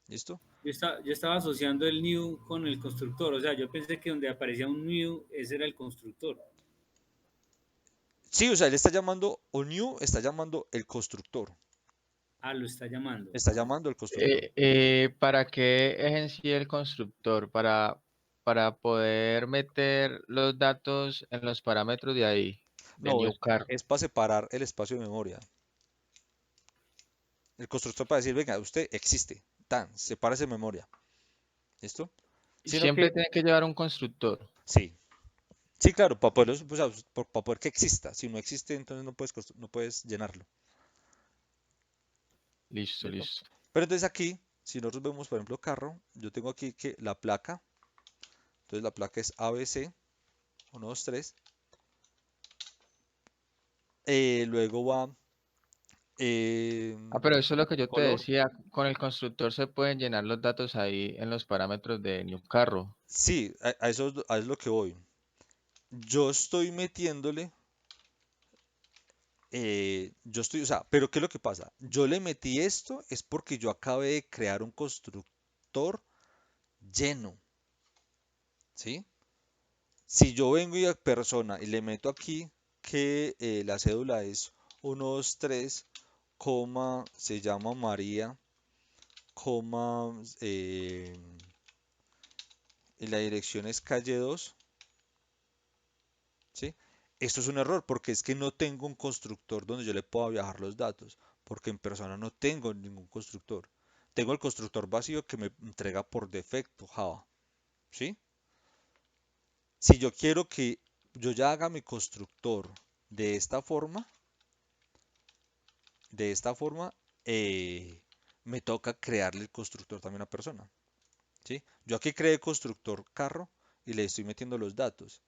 ¿Listo? Yo estaba asociando el new con el constructor, o sea, yo pensé que donde aparecía un new, ese era el constructor. Sí, o sea, él está llamando, o new está llamando el constructor. Ah, lo está llamando. Está llamando el constructor. ¿Para qué es en sí el constructor? Para poder meter los datos en los parámetros de ahí, de No, new car. es para separar el espacio de memoria. El constructor para decir, venga, usted existe. Tan, sepárese de memoria. ¿Listo? Sino Siempre que, tiene que llevar un constructor. sí. Sí, claro, para poder, para poder que exista. Si no existe, entonces no puedes llenarlo. Listo, ¿Listo? listo. Pero entonces aquí, si nosotros vemos, por ejemplo, carro, yo tengo aquí que la placa, entonces la placa es ABC 123. Luego va Pero eso es lo que yo te color. decía. Con el constructor se pueden llenar los datos ahí en los parámetros de new carro. Sí, a eso es lo que voy. Yo estoy metiéndole, o sea, pero ¿qué es lo que pasa? Yo le metí esto es porque yo acabé de crear un constructor lleno, ¿sí? Si yo vengo y a persona y le meto aquí que la cédula es 123, se llama María, coma, y la dirección es calle 2, ¿sí? Esto es un error porque es que no tengo un constructor donde yo le pueda viajar los datos, porque en persona no tengo ningún constructor. Tengo el constructor vacío que me entrega por defecto Java, ¿sí? Si yo quiero que yo ya haga mi constructor de esta forma, de esta forma, me toca crearle el constructor también a una persona, ¿sí? Yo aquí creé constructor carro y le estoy metiendo los datos.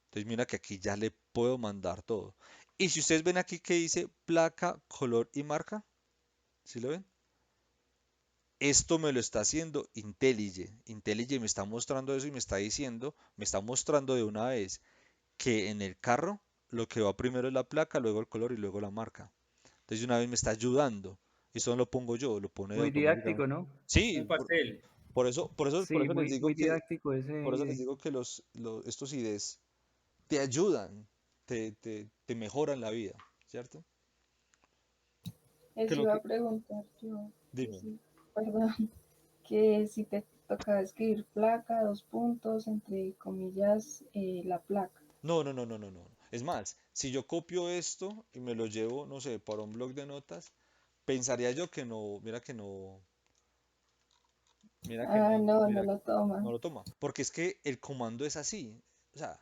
Entonces mira que aquí ya le puedo mandar todo. Y si ustedes ven aquí que dice placa, color y marca, ¿sí lo ven? Esto me lo está haciendo IntelliJ. IntelliJ me está mostrando eso y me está diciendo, me está mostrando de una vez que en el carro lo que va primero es la placa, luego el color y luego la marca. Entonces de una vez me está ayudando. Eso no lo pongo yo, lo pone Muy didáctico, automáticamente. ¿no? Sí, Un pastel. por Sí, eso les muy, digo muy que, didáctico ese por eso les IDE. digo que estos IDEs te ayudan, te mejoran la vida, ¿cierto? Que Eso lo iba que, a preguntar yo, que dime. sí, perdón, que si te tocaba escribir placa, dos puntos, entre comillas, la placa. No, no, no, no, no, no. Es más, si yo copio esto y me lo llevo, no sé, para un blog de notas, pensaría yo que no, Ah, no, no mira, lo no toman. lo toma. Porque es que el comando es así. O sea,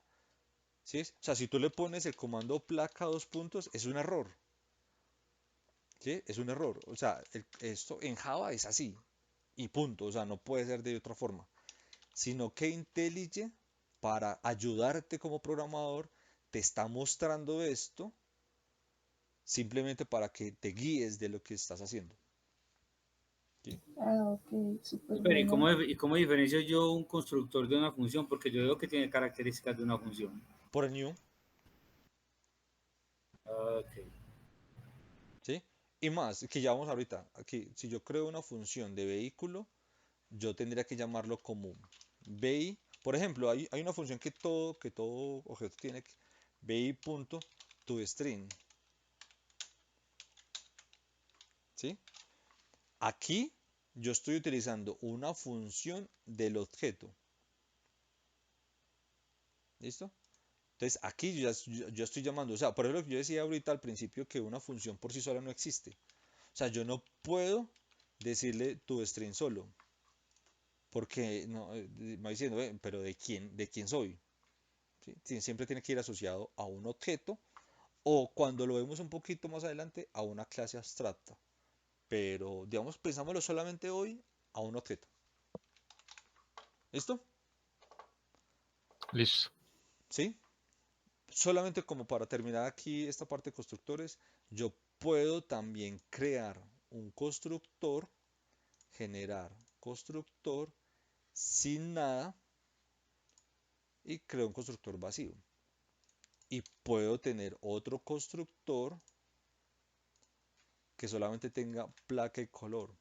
¿sí? O sea, si tú le pones el comando placa dos puntos, es un error. ¿Sí? Es un error. O sea, esto en Java es así. Y punto. O sea, no puede ser de otra forma. Sino que IntelliJ, para ayudarte como programador, te está mostrando esto simplemente para que te guíes de lo que estás haciendo. ¿Sí? Ah, ok, súper Espera, bueno. y cómo diferencio yo un constructor de una función? Porque yo veo que tiene características de una función. Por el new, Ok. ¿sí? Y más, que ya vamos ahorita, aquí, si yo creo una función de vehículo, yo tendría que llamarlo como VI. Por ejemplo, hay una función que todo objeto tiene, VI.toString, ¿sí? Aquí yo estoy utilizando una función del objeto. ¿Listo? Entonces aquí yo estoy llamando, o sea, por eso lo que yo decía ahorita al principio que una función por sí sola no existe. O sea, yo no puedo decirle tu string solo, porque no, me va diciendo, pero de quién soy? ¿Sí? Siempre tiene que ir asociado a un objeto o cuando lo vemos un poquito más adelante a una clase abstracta. Pero, digamos, pensámoslo solamente hoy a un objeto. ¿Listo? Listo. ¿Sí? Solamente como para terminar aquí esta parte de constructores, yo puedo también crear un constructor, generar constructor sin nada y creo un constructor vacío. Y puedo tener otro constructor que solamente tenga placa y color.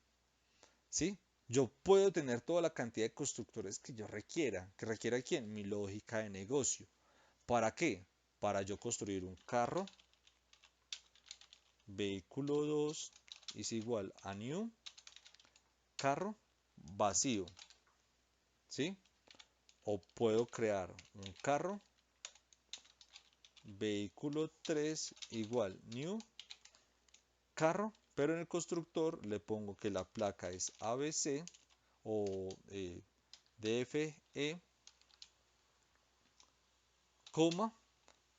¿Sí? Yo puedo tener toda la cantidad de constructores que yo requiera. ¿Que requiera quién? Mi lógica de negocio. ¿Para qué? Para yo construir un carro. Vehículo 2 es igual a new carro vacío. ¿Sí? O puedo crear un carro. Vehículo 3 igual new carro. Pero en el constructor le pongo que la placa es ABC o DFE, coma,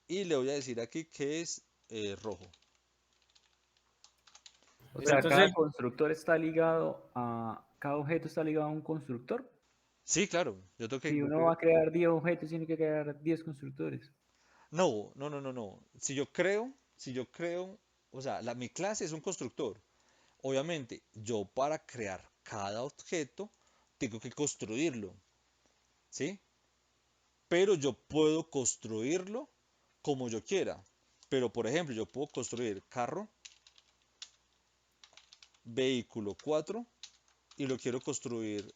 y le voy a decir aquí que es rojo. O Pero sea, ¿Listo? cada entonces, constructor está ligado a, cada objeto está ligado a un constructor. Sí, claro. Yo tengo que, Si uno va a crear 10 objetos, tiene que crear 10 constructores. no, no, no, no, no. Si yo creo, o sea, mi clase es un constructor. Obviamente, yo para crear cada objeto tengo que construirlo, ¿sí? Pero yo puedo construirlo como yo quiera. Pero, por ejemplo, yo puedo construir carro, vehículo 4 y lo quiero construir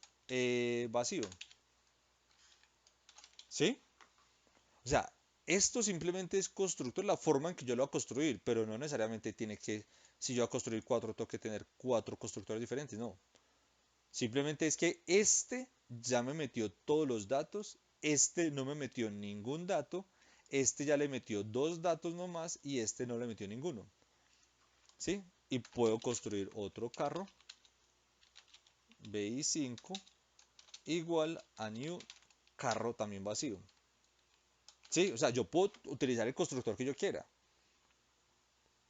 vacío, ¿sí? O sea, esto simplemente es constructor, la forma en que yo lo voy a construir, pero no necesariamente tiene que, si yo voy a construir 4, tengo que tener 4 constructores diferentes, no. Simplemente es que este ya me metió todos los datos, este no me metió ningún dato, este ya le metió 2 datos nomás y este no le metió ninguno, ¿sí? Y puedo construir otro carro, BI5, igual a new carro también vacío. Sí, o sea, yo puedo utilizar el constructor que yo quiera.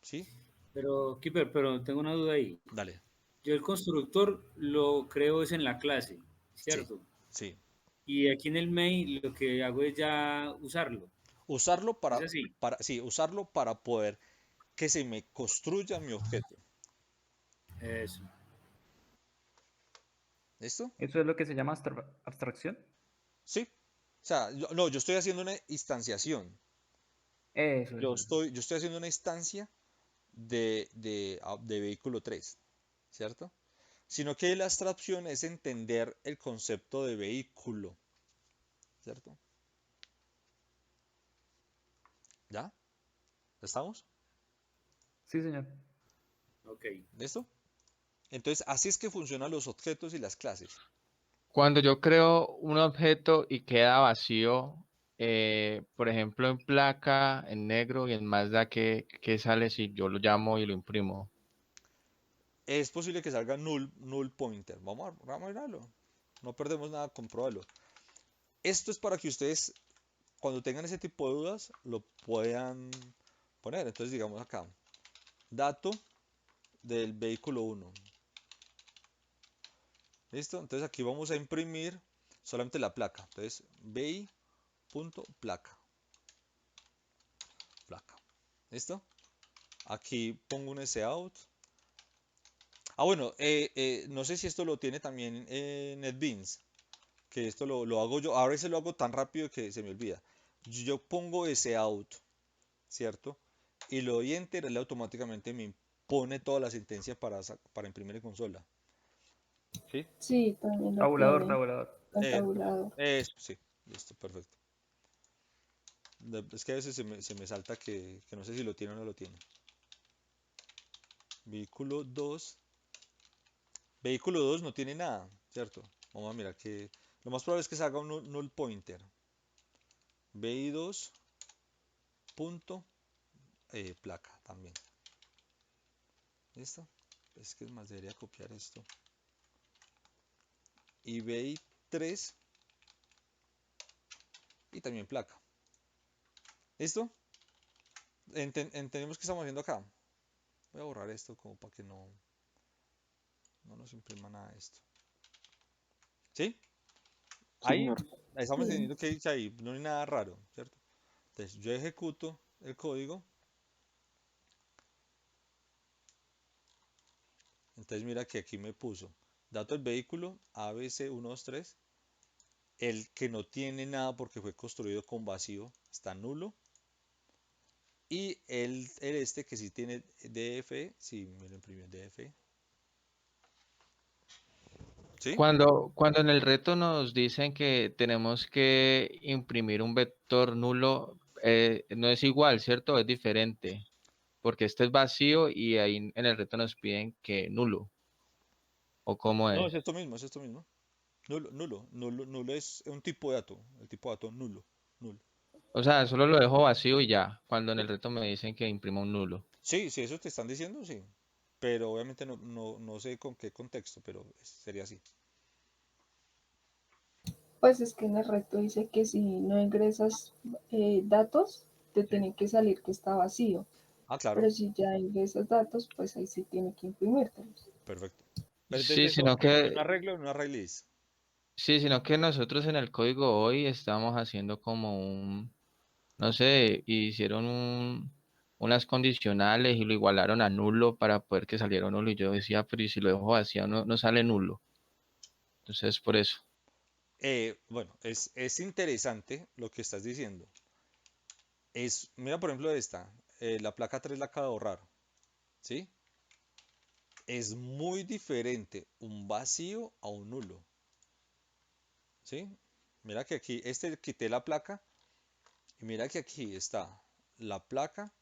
¿Sí? pero, Keeper, pero tengo una duda ahí. Dale. Yo el constructor lo creo es en la clase, Sí, ¿cierto? sí. Y aquí en el main lo que hago es ya usarlo. Usarlo Es para, así. sí, usarlo para poder que se me construya mi objeto. Eso. ¿Listo? Eso es lo que se llama abstracción. Sí. O sea, no, yo estoy haciendo una instanciación. Eso. Yo estoy haciendo una instancia de vehículo 3, ¿cierto? Sino que la abstracción es entender el concepto de vehículo, ¿cierto? ¿Ya? ¿Estamos? Sí, señor. Ok. ¿Listo? Entonces, así es que funcionan los objetos y las clases. Cuando yo creo un objeto y queda vacío, por ejemplo, en placa, en negro y en Mazda, ¿qué sale si yo lo llamo y lo imprimo? Es posible que salga null pointer. Vamos a mirarlo. No perdemos nada con probarlo. Esto es para que ustedes, cuando tengan ese tipo de dudas, lo puedan poner. Entonces, digamos acá, dato del vehículo 1. ¿Listo? Entonces aquí vamos a imprimir solamente la placa. Entonces, vi.placa. Placa. ¿Listo? Aquí pongo un sout. Ah, bueno, no sé si esto lo tiene también NetBeans, que esto lo hago yo. A veces lo hago tan rápido que se me olvida. Yo pongo ese out, ¿cierto? Y lo doy enter, él automáticamente me pone toda la sentencia para imprimir en consola. ¿Sí? Sí, también lo Tabulador, tiene, tabulador. el Eh, tabulador. eso, sí, listo, perfecto. Es que a veces se me salta que no sé si lo tiene o no lo tiene. Vehículo 2. Vehículo 2 no tiene nada, ¿cierto? Vamos a mirar que lo más probable es que se haga un null pointer. BI2 punto placa también. ¿Listo? Es que es más, debería copiar esto. Y BI3 y también placa. ¿Listo? Entendemos que estamos haciendo acá. Voy a borrar esto como para que no nos imprima nada de esto. ¿Sí? Sí, Ahí señor. estamos Sí. entendiendo que dice ahí, no hay nada raro, ¿cierto? Entonces yo ejecuto el código. Entonces mira que aquí me puso dato del vehículo ABC123. El que no tiene nada porque fue construido con vacío está nulo. Y el este que sí tiene DF, sí, me lo imprimió DF. ¿Sí? Cuando en el reto nos dicen que tenemos que imprimir un vector nulo, no es igual, ¿cierto? Es diferente, porque este es vacío y ahí en el reto nos piden que nulo, ¿o cómo No, es? es esto mismo, es esto mismo. Nulo es un tipo de dato. El tipo de dato nulo. Nulo. O sea, solo lo dejo vacío y ya, cuando en Sí, el reto me dicen que imprima un nulo. sí, sí, eso te están diciendo, sí. Pero obviamente no sé con qué contexto, pero sería así. Pues es que en el reto dice que si no ingresas datos, te Sí. tiene que salir que está vacío. Ah, claro, Pero si ya ingresas datos, pues ahí sí tiene que imprimírtelos. perfecto. Pero Sí, entonces eso, sino ¿en un que, arreglo o en una array list? sí, sino que nosotros en el código hoy estamos haciendo como un, no sé, hicieron unas condicionales y lo igualaron a nulo para poder que saliera nulo. Y yo decía, pero ¿y si lo dejo vacío no sale nulo? Entonces, por eso. Bueno, es interesante lo que estás diciendo. Mira por ejemplo esta, la placa 3 la acabo de borrar, ¿sí? Es muy diferente un vacío a un nulo, ¿sí? Mira que aquí, quité la placa y mira que aquí está la placa,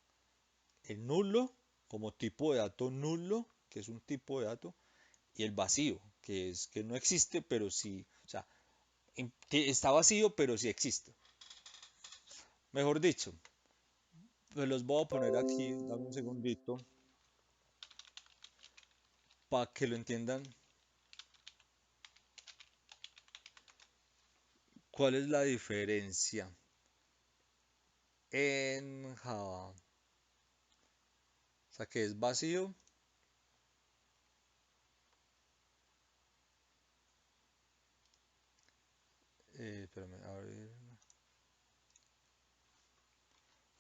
el nulo como tipo de dato nulo, que es un tipo de dato, y el vacío, que es que no existe, pero sí, o sea, que está vacío, pero sí existe. Mejor dicho, pues los voy a poner aquí, dame un segundito, para que lo entiendan. ¿Cuál es la diferencia en Java? O sea, que es vacío. Espérame, a ver.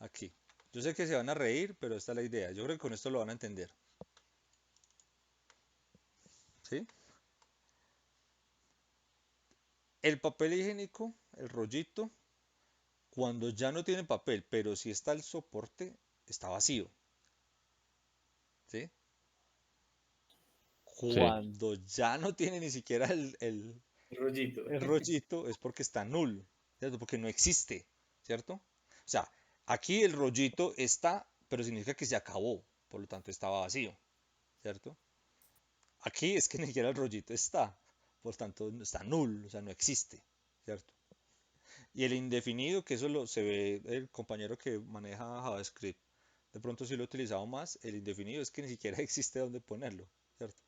Aquí. Yo sé que se van a reír, pero esta es la idea. Yo creo que con esto lo van a entender. ¿Sí? El papel higiénico, el rollito, cuando ya no tiene papel, pero si está el soporte, está vacío. ¿Sí? Sí, Cuando ya no tiene ni siquiera Rollito. el rollito, es porque está null, ¿cierto? Porque no existe, ¿cierto? O sea, aquí el rollito está, pero significa que se acabó, por lo tanto estaba vacío, ¿cierto? Aquí es que ni siquiera el rollito está, por tanto está null, o sea, no existe, ¿cierto? Y el indefinido, que eso se ve el compañero que maneja JavaScript, de pronto sí lo he utilizado más, el indefinido es que ni siquiera existe donde ponerlo, ¿cierto?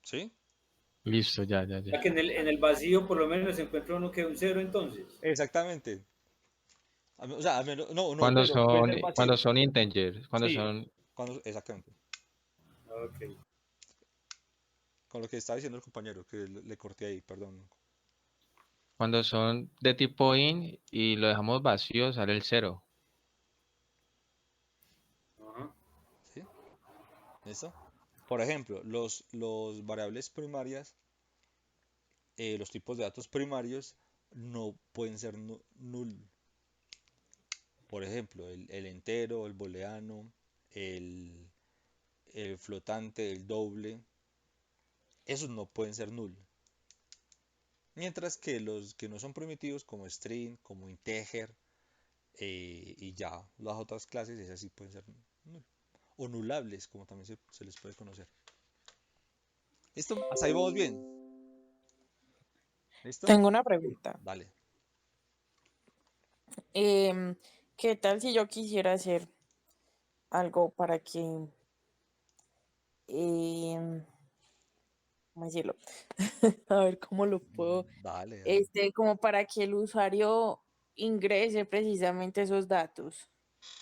¿Sí? listo, ya. Ya que en el vacío por lo menos se encuentra uno que un cero entonces. Exactamente. O sea, no, no, Cuando cero, puede son, ser cuando vacío. son integers, cuando Sí, son, exactamente. Ok. Con lo que estaba diciendo el compañero, que le corté ahí, perdón. cuando son de tipo int y lo dejamos vacío, sale el cero. Ajá. ¿Sí? ¿Listo? Por ejemplo, los variables primarias, los tipos de datos primarios, no pueden ser null. Por ejemplo, el entero, el booleano, el, el flotante, el doble, esos no pueden ser null. Mientras que los que no son primitivos, como string, como integer, y ya las otras clases, esas sí pueden ser null. O nulables, como también se les puede conocer. ¿Listo? Hasta ahí vamos bien. ¿Listo? Tengo una pregunta. Dale. Em, ¿Qué tal si yo quisiera hacer algo para que, em, ¿cómo decirlo? A ver cómo lo puedo, Dale, dale. como para que el usuario ingrese precisamente esos datos,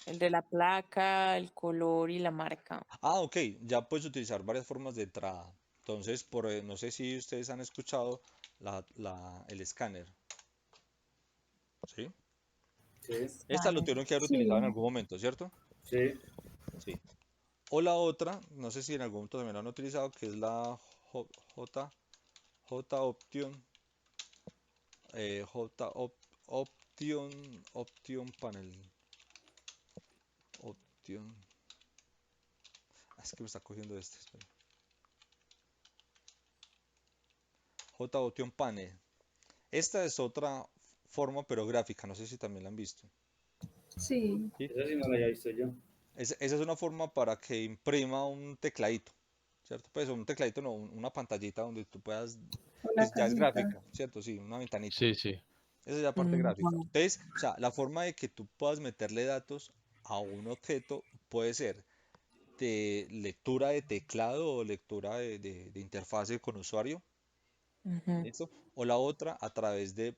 el de la placa, el color y la marca. Ah, ok, ya puedes utilizar varias formas de entrada. Entonces, no sé si ustedes han escuchado el escáner, ¿sí? Sí, Esta lo Scanner. tuvieron que haber utilizado en Sí, algún momento, ¿cierto? sí. Sí. O la otra, no sé si en algún momento también lo han utilizado, que es la J, J J Option, J Option, Option Panel, Option, es que me está cogiendo este, espera. J Option Panel. Esta es otra forma, pero gráfica, no sé si también la han visto. sí, ¿Sí? Esa sí no la había visto yo. Esa es una forma para que imprima un tecladito, ¿cierto? Pues un tecladito, no, una pantallita donde tú puedas, una pues ya es cajita. gráfica, ¿cierto? Sí, una ventanita. Sí, sí. Esa es la parte Mm, gráfica. Entonces, o sea, la forma de que tú puedas meterle datos a un objeto puede ser de lectura de teclado o lectura de interfase con usuario, ujú, ¿listo? O la otra a través de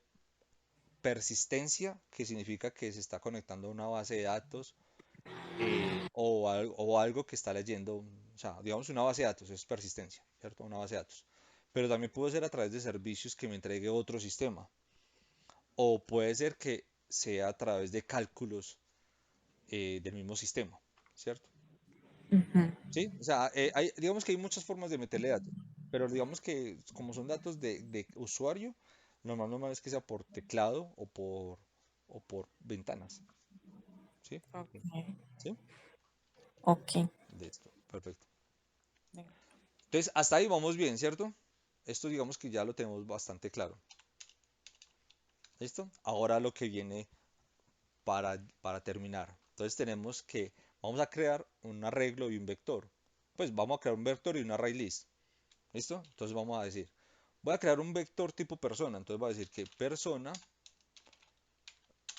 persistencia, que significa que se está conectando a una base de datos o algo que está leyendo, o sea, digamos una base de datos, es persistencia, ¿cierto? Una base de datos. Pero también puede ser a través de servicios que me entregue otro sistema. O puede ser que sea a través de cálculos del mismo sistema, ¿cierto? ujú. Sí, o sea, digamos que hay muchas formas de meterle datos, pero digamos que como son datos de usuario, normal es que sea por teclado o por ventanas, ¿sí? Ok, ¿Sí? ok. Listo, perfecto. Entonces, hasta ahí vamos bien, ¿cierto? Esto digamos que ya lo tenemos bastante claro. ¿Listo? Ahora lo que viene para terminar. Entonces tenemos que, vamos a crear un arreglo y un vector. Pues vamos a crear un vector y un array list. ¿Listo? Entonces vamos a decir, voy a crear un vector tipo persona. Entonces voy a decir que persona,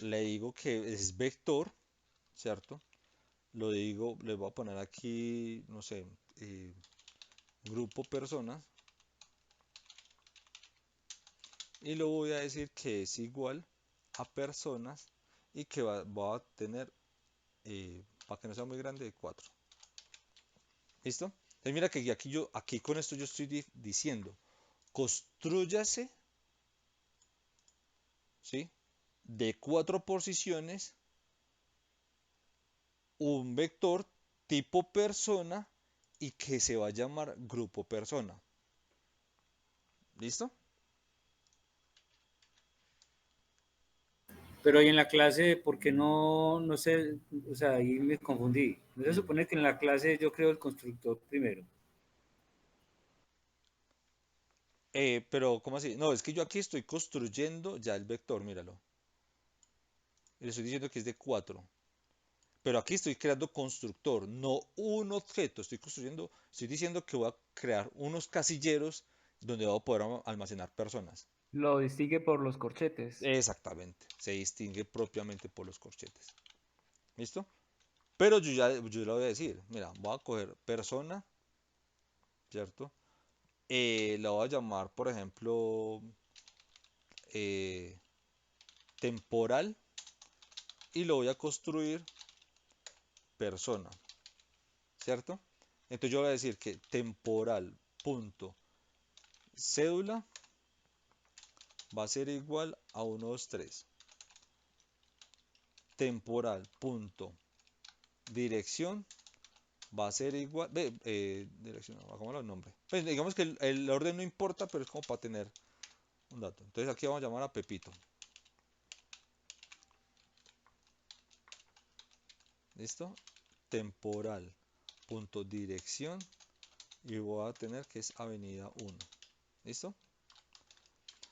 le digo que es vector, ¿cierto? Lo digo, le voy a poner aquí, no sé, eh, grupo personas. Y lo voy a decir que es igual a personas y que va a tener, para que no sea muy grande, 4. ¿Listo? Entonces mira que aquí con esto yo estoy diciendo, constrúyase, ¿sí? De 4 posiciones un vector tipo persona y que se va a llamar grupo persona. ¿Listo? Pero ahí en la clase, ¿por qué no sé? O sea, ahí me confundí. ¿No se supone que en la clase yo creo el constructor primero? Pero, ¿cómo así? No, es que yo aquí estoy construyendo ya el vector, míralo. Y le estoy diciendo que es de 4. Pero aquí estoy creando constructor, no un objeto. Estoy diciendo que voy a crear unos casilleros donde voy a poder almacenar personas. Lo distingue por los corchetes. Exactamente. Se distingue propiamente por los corchetes. ¿Listo? Pero yo le voy a decir, mira, voy a coger persona, ¿cierto? La voy a llamar, por ejemplo, eh, temporal y lo voy a construir persona, ¿cierto? Entonces yo voy a decir que temporal punto cédula va a ser igual a 1, 2, 3. Temporal punto dirección va a ser igual, dirección, hagámoslo el nombre. Pues digamos que el orden no importa, pero es como para tener un dato. Entonces aquí vamos a llamar a Pepito. ¿Listo? Temporal punto dirección y voy a tener que es avenida 1. ¿Listo?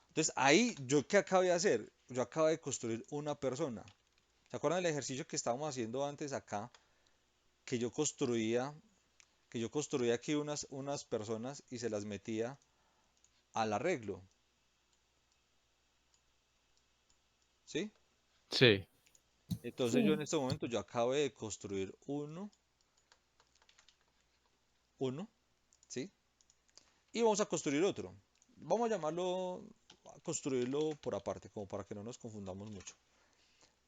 Entonces ahí yo qué acabo de hacer, yo acabo de construir una persona. ¿Se acuerdan del ejercicio que estábamos haciendo antes acá? Que yo construía, que yo construía aquí unas personas y se las metía al arreglo. ¿Sí? Sí. Entonces yo en Sí. este momento yo acabo de construir uno, ¿sí? Y vamos a construir otro. Vamos a llamarlo, a construirlo por aparte, como para que no nos confundamos mucho.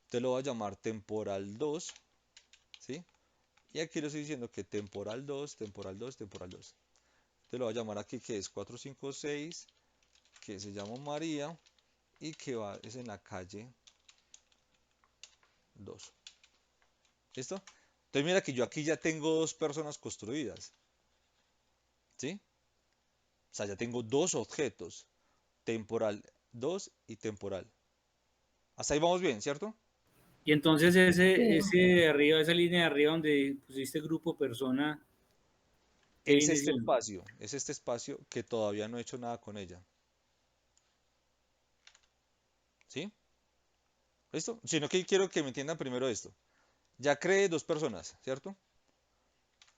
Te lo voy a llamar temporal 2, ¿sí? Y aquí le estoy diciendo que temporal 2, temporal 2, temporal 2. Te lo voy a llamar aquí que es 456, que se llama María y que va es en la calle 2. ¿Listo? Entonces mira que yo aquí ya tengo dos personas construidas, ¿sí? O sea, ya tengo dos objetos, temporal 2 y temporal. Hasta ahí vamos bien, ¿cierto? Y entonces ese, Sí. ese de arriba, esa línea de arriba donde pusiste grupo persona, ¿qué viene siendo? Es este espacio que todavía no he hecho nada con ella, ¿sí? ¿Listo? Sino que quiero que me entiendan primero esto. Ya creé dos personas, ¿cierto?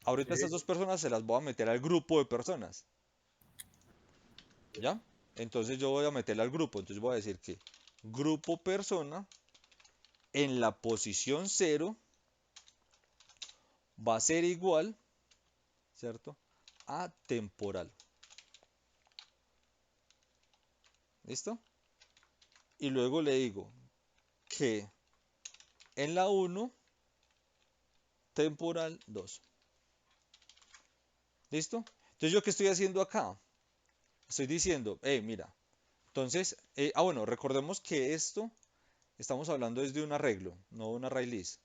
Ahorita estas Sí. dos personas se las voy a meter al grupo de personas, ¿ya? Entonces yo voy a meterla al grupo, entonces voy a decir que grupo persona en la posición 0 va a ser igual, ¿cierto? A temporal. ¿Listo? Y luego le digo que en la 1 temporal 2. ¿Listo? Entonces yo qué estoy haciendo acá? Estoy diciendo, mira, entonces, bueno, recordemos que esto estamos hablando desde un arreglo, no un array list.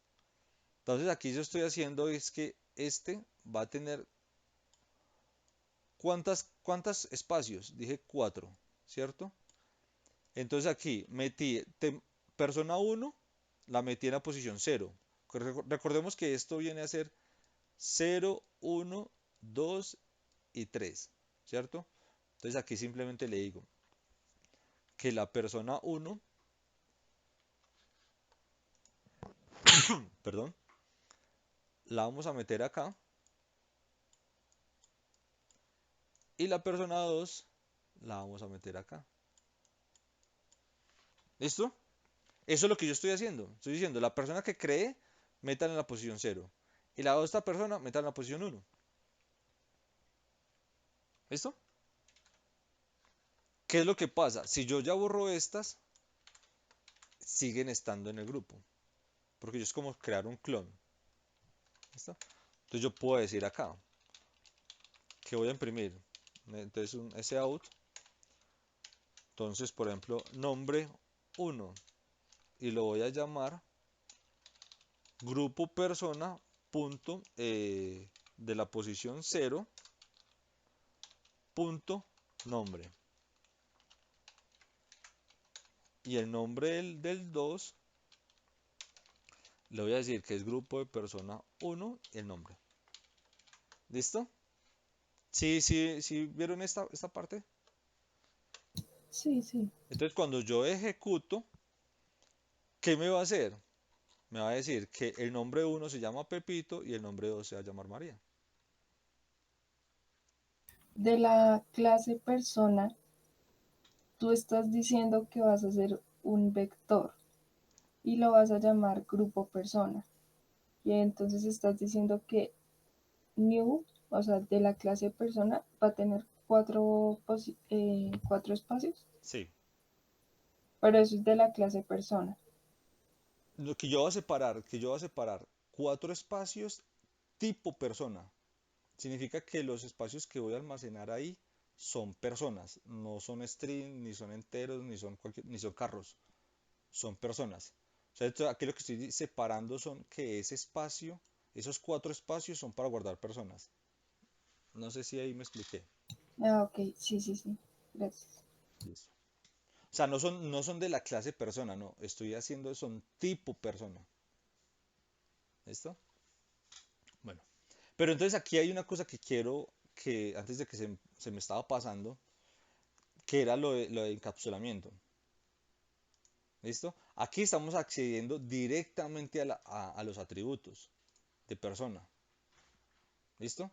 Entonces aquí yo estoy haciendo es que este va a tener ¿cuántos espacios? Dije 4, ¿cierto? Entonces aquí metí persona 1, la metí en la posición 0. Recordemos que esto viene a ser 0, 1, 2 y 3, ¿cierto? Entonces aquí simplemente le digo que la persona 1, perdón, la vamos a meter acá y la persona 2 la vamos a meter acá. ¿Listo? Eso es lo que yo estoy haciendo. Estoy diciendo, la persona que cree, métala en la posición 0. Y la otra persona, métala en la posición 1. ¿Listo? ¿Qué es lo que pasa? Si yo ya borro estas, siguen estando en el grupo. Porque yo es como crear un clon. ¿Listo? Entonces yo puedo decir acá que voy a imprimir. Entonces un sout. Entonces, por ejemplo, nombre 1. Y lo voy a llamar grupo persona punto de la posición 0 punto nombre. Y el nombre del 2 le voy a decir que es grupo de persona 1 y el nombre. ¿Listo? Sí, ¿vieron esta parte? Sí, sí. Entonces cuando yo ejecuto, ¿qué me va a hacer? Me va a decir que el nombre 1 se llama Pepito y el nombre 2 se va a llamar María. De la clase persona, tú estás diciendo que vas a hacer un vector y lo vas a llamar grupo persona. Y entonces estás diciendo que new, o sea, de la clase persona, va a tener cuatro espacios, Sí. pero eso es de la clase persona. Lo que yo voy a separar 4 espacios tipo persona. Significa que los espacios que voy a almacenar ahí son personas, no son string, ni son enteros, ni son carros, son personas. O sea, aquí lo que estoy separando son que ese espacio, esos 4 espacios son para guardar personas. No sé si ahí me expliqué. Ah, ok, sí, sí, sí. Gracias. Listo. O sea, no son de la clase persona, no. Estoy haciendo, son tipo persona. ¿Listo? Bueno. Pero entonces aquí hay una cosa que quiero que, antes de que se me estaba pasando, que era lo de encapsulamiento. ¿Listo? Aquí estamos accediendo directamente a los atributos de persona. ¿Listo?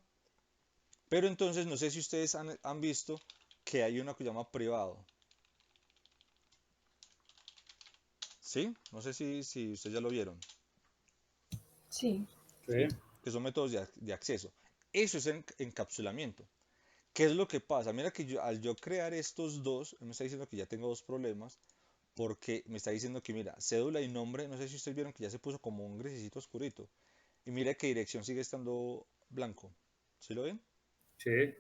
Pero entonces no sé si ustedes han visto que hay una que llama privado. ¿Sí? No sé si ustedes ya lo vieron. Sí, Sí. ¿Sí? Que son métodos de acceso. Eso es encapsulamiento. ¿Qué es lo que pasa? Mira que al yo crear estos dos, me está diciendo que ya tengo dos problemas, porque me está diciendo que, mira, cédula y nombre, no sé si ustedes vieron que ya se puso como un grisecito oscurito. Y mira que dirección sigue estando blanco. ¿Sí lo ven? Sí.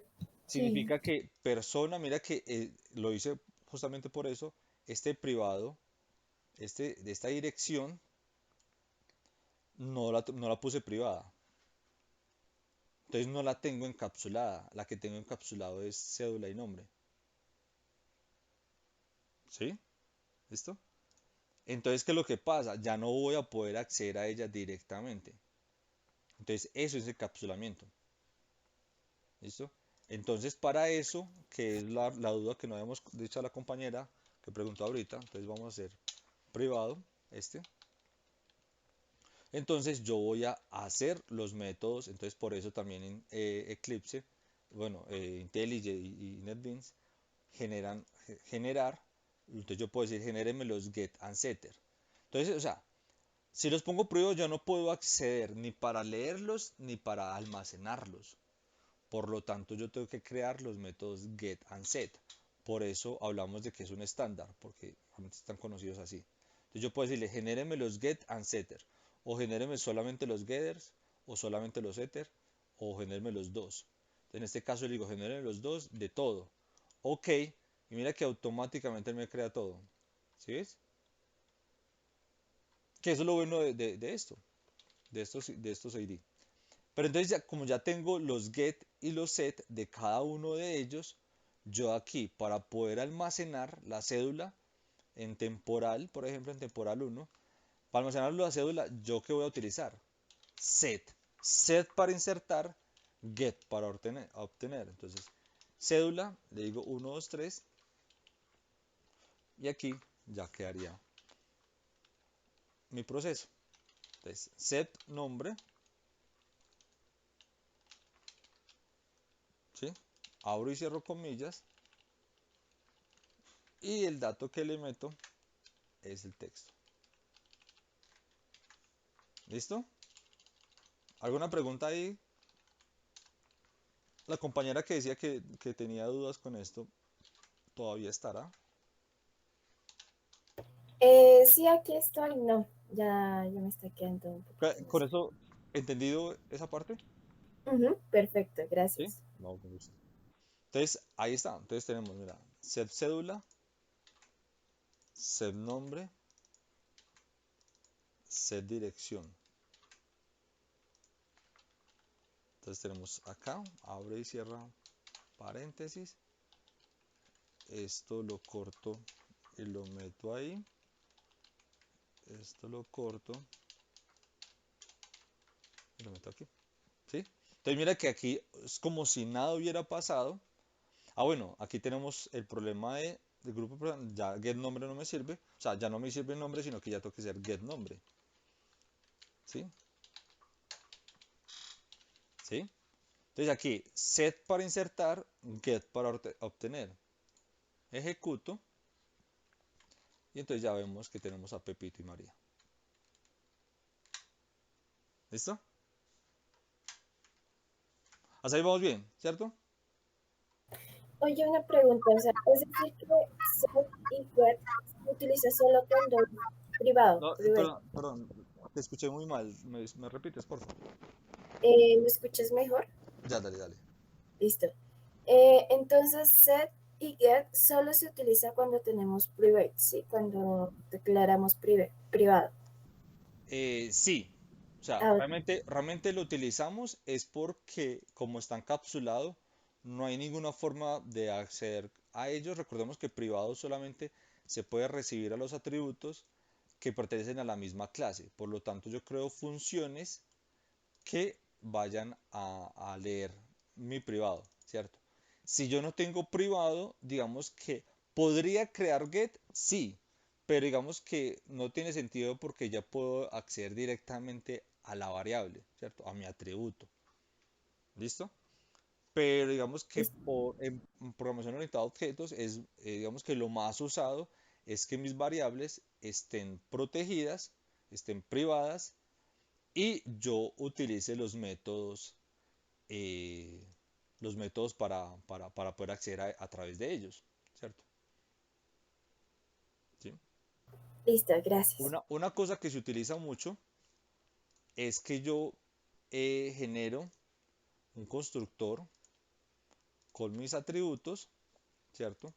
sí, Significa que persona, mira que lo hice justamente por eso, este privado, de esta dirección, no la puse privada. Entonces no la tengo encapsulada. La que tengo encapsulado es cédula y nombre. ¿Sí? ¿Listo? Entonces, ¿qué es lo que pasa? Ya no voy a poder acceder a ella directamente. Entonces, eso es encapsulamiento. ¿Listo? Entonces, para eso, que es la duda que no habíamos dicho a la compañera que preguntó ahorita, entonces vamos a hacer privado, este. Entonces, yo voy a hacer los métodos, entonces por eso también en Eclipse, bueno, IntelliJ y NetBeans generar, entonces yo puedo decir, genéreme los get and setter. Entonces, o sea, si los pongo privados, yo no puedo acceder ni para leerlos ni para almacenarlos. Por lo tanto, yo tengo que crear los métodos get and set. Por eso hablamos de que es un estándar, porque realmente están conocidos así. Entonces yo puedo decirle, genéreme los get and setter, o genéreme solamente los getters, o solamente los setter, o genéreme los dos. Entonces, en este caso le digo, genéreme los dos de todo. Ok, y mira que automáticamente él me crea todo. ¿Sí ves? Que eso es lo bueno de esto, de estos ID. Pero entonces, como ya tengo los get y los set de cada uno de ellos, yo aquí, para poder almacenar la cédula en temporal, por ejemplo, en temporal 1, para almacenar la cédula, ¿yo qué voy a utilizar? Set. Set para insertar, get para obtener. Entonces, cédula, le digo 1, 2, 3, y aquí ya quedaría mi proceso. Entonces, set nombre, ¿sí? Abro y cierro comillas, y el dato que le meto es el texto. ¿Listo? ¿Alguna pregunta ahí? La compañera que decía que tenía dudas con esto, ¿todavía estará? Sí, aquí estoy. No, ya me está quedando un poquito ¿Con más. eso entendido esa parte? Ujú, perfecto, ¿Sí? gracias. No, con gusto. Entonces, ahí está. Entonces tenemos, mira, set cédula, set nombre, set dirección. Entonces tenemos acá, abre y cierra paréntesis. Esto lo corto y lo meto ahí. Esto lo corto y lo meto aquí. ¿Sí? Entonces mira que aquí es como si nada hubiera pasado. Ah, bueno, aquí tenemos el problema del grupo, ya get nombre no me sirve, o sea, ya no me sirve el nombre, sino que ya tengo que ser get nombre, ¿sí? ¿Sí? Entonces aquí, set para insertar, get para obtener. Ejecuto, y entonces ya vemos que tenemos a Pepito y María. ¿Listo? Hasta ahí vamos bien, ¿cierto? Oye, una pregunta, o sea, es decir que set y get se utiliza solo cuando es privado, No, private. perdón, te escuché muy mal. ¿Me repites, por favor? ¿Me escuchas mejor? Ya, dale, dale. Listo. Entonces, set y get solo se utiliza cuando tenemos private, ¿sí? Cuando declaramos privado. Sí, o sea, Ah, ok. realmente lo utilizamos es porque como está encapsulado, no hay ninguna forma de acceder a ellos. Recordemos que privado solamente se puede recibir a los atributos que pertenecen a la misma clase. Por lo tanto, yo creo funciones que vayan a leer mi privado, ¿cierto? Si yo no tengo privado, digamos que podría crear get, sí, pero digamos que no tiene sentido porque ya puedo acceder directamente a la variable, ¿cierto? A mi atributo. ¿Listo? Pero digamos que Listo. en programación orientada a objetos digamos que lo más usado es que mis variables estén protegidas, estén privadas y yo utilice los métodos para poder acceder a través de ellos, ¿cierto? ¿Sí? Listo, gracias. Una cosa que se utiliza mucho es que yo genero un constructor con mis atributos, ¿cierto?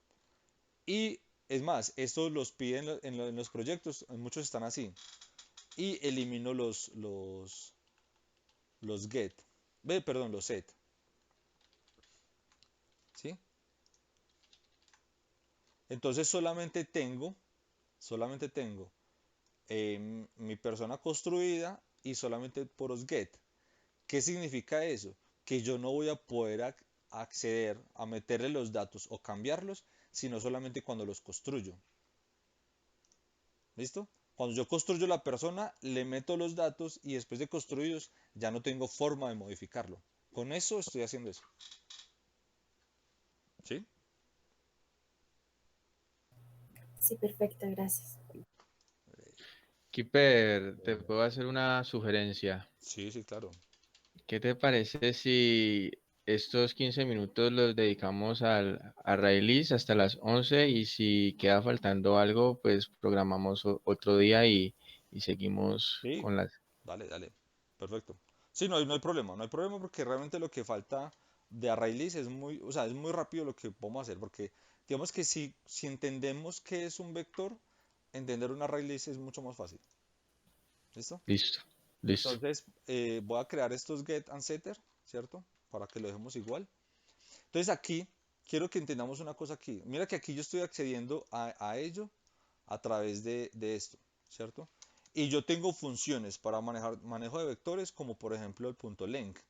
Y es más, estos los piden en los proyectos, muchos están así. Y elimino los get, perdón, los set, ¿sí? Entonces solamente tengo mi persona construida y solamente puros get. ¿Qué significa eso? Que yo no voy a poder acceder a meterle los datos o cambiarlos, sino solamente cuando los construyo. ¿Listo? Cuando yo construyo la persona, le meto los datos y después de construidos ya no tengo forma de modificarlo. Con eso estoy haciendo eso. ¿Sí? Sí, perfecto, gracias. Keeper, te puedo hacer una sugerencia. Sí, sí, claro. ¿Qué te parece si estos 15 minutos los dedicamos a Railis hasta las 11 y si queda faltando algo, pues programamos otro día y seguimos Sí, con las... dale, dale. Perfecto. Sí, no hay problema. No hay problema porque realmente lo que falta de ArrayList es muy, o sea, es muy rápido lo que vamos a hacer. Porque digamos que si entendemos qué es un vector, entender un ArrayList es mucho más fácil. ¿Listo? Listo, listo. Entonces, voy a crear estos get and setter, ¿cierto? Para que lo dejemos igual. Entonces aquí, quiero que entendamos una cosa aquí. Mira que aquí yo estoy accediendo a ello a través de esto, ¿cierto? Y yo tengo funciones para manejo de vectores, como por ejemplo el punto .length,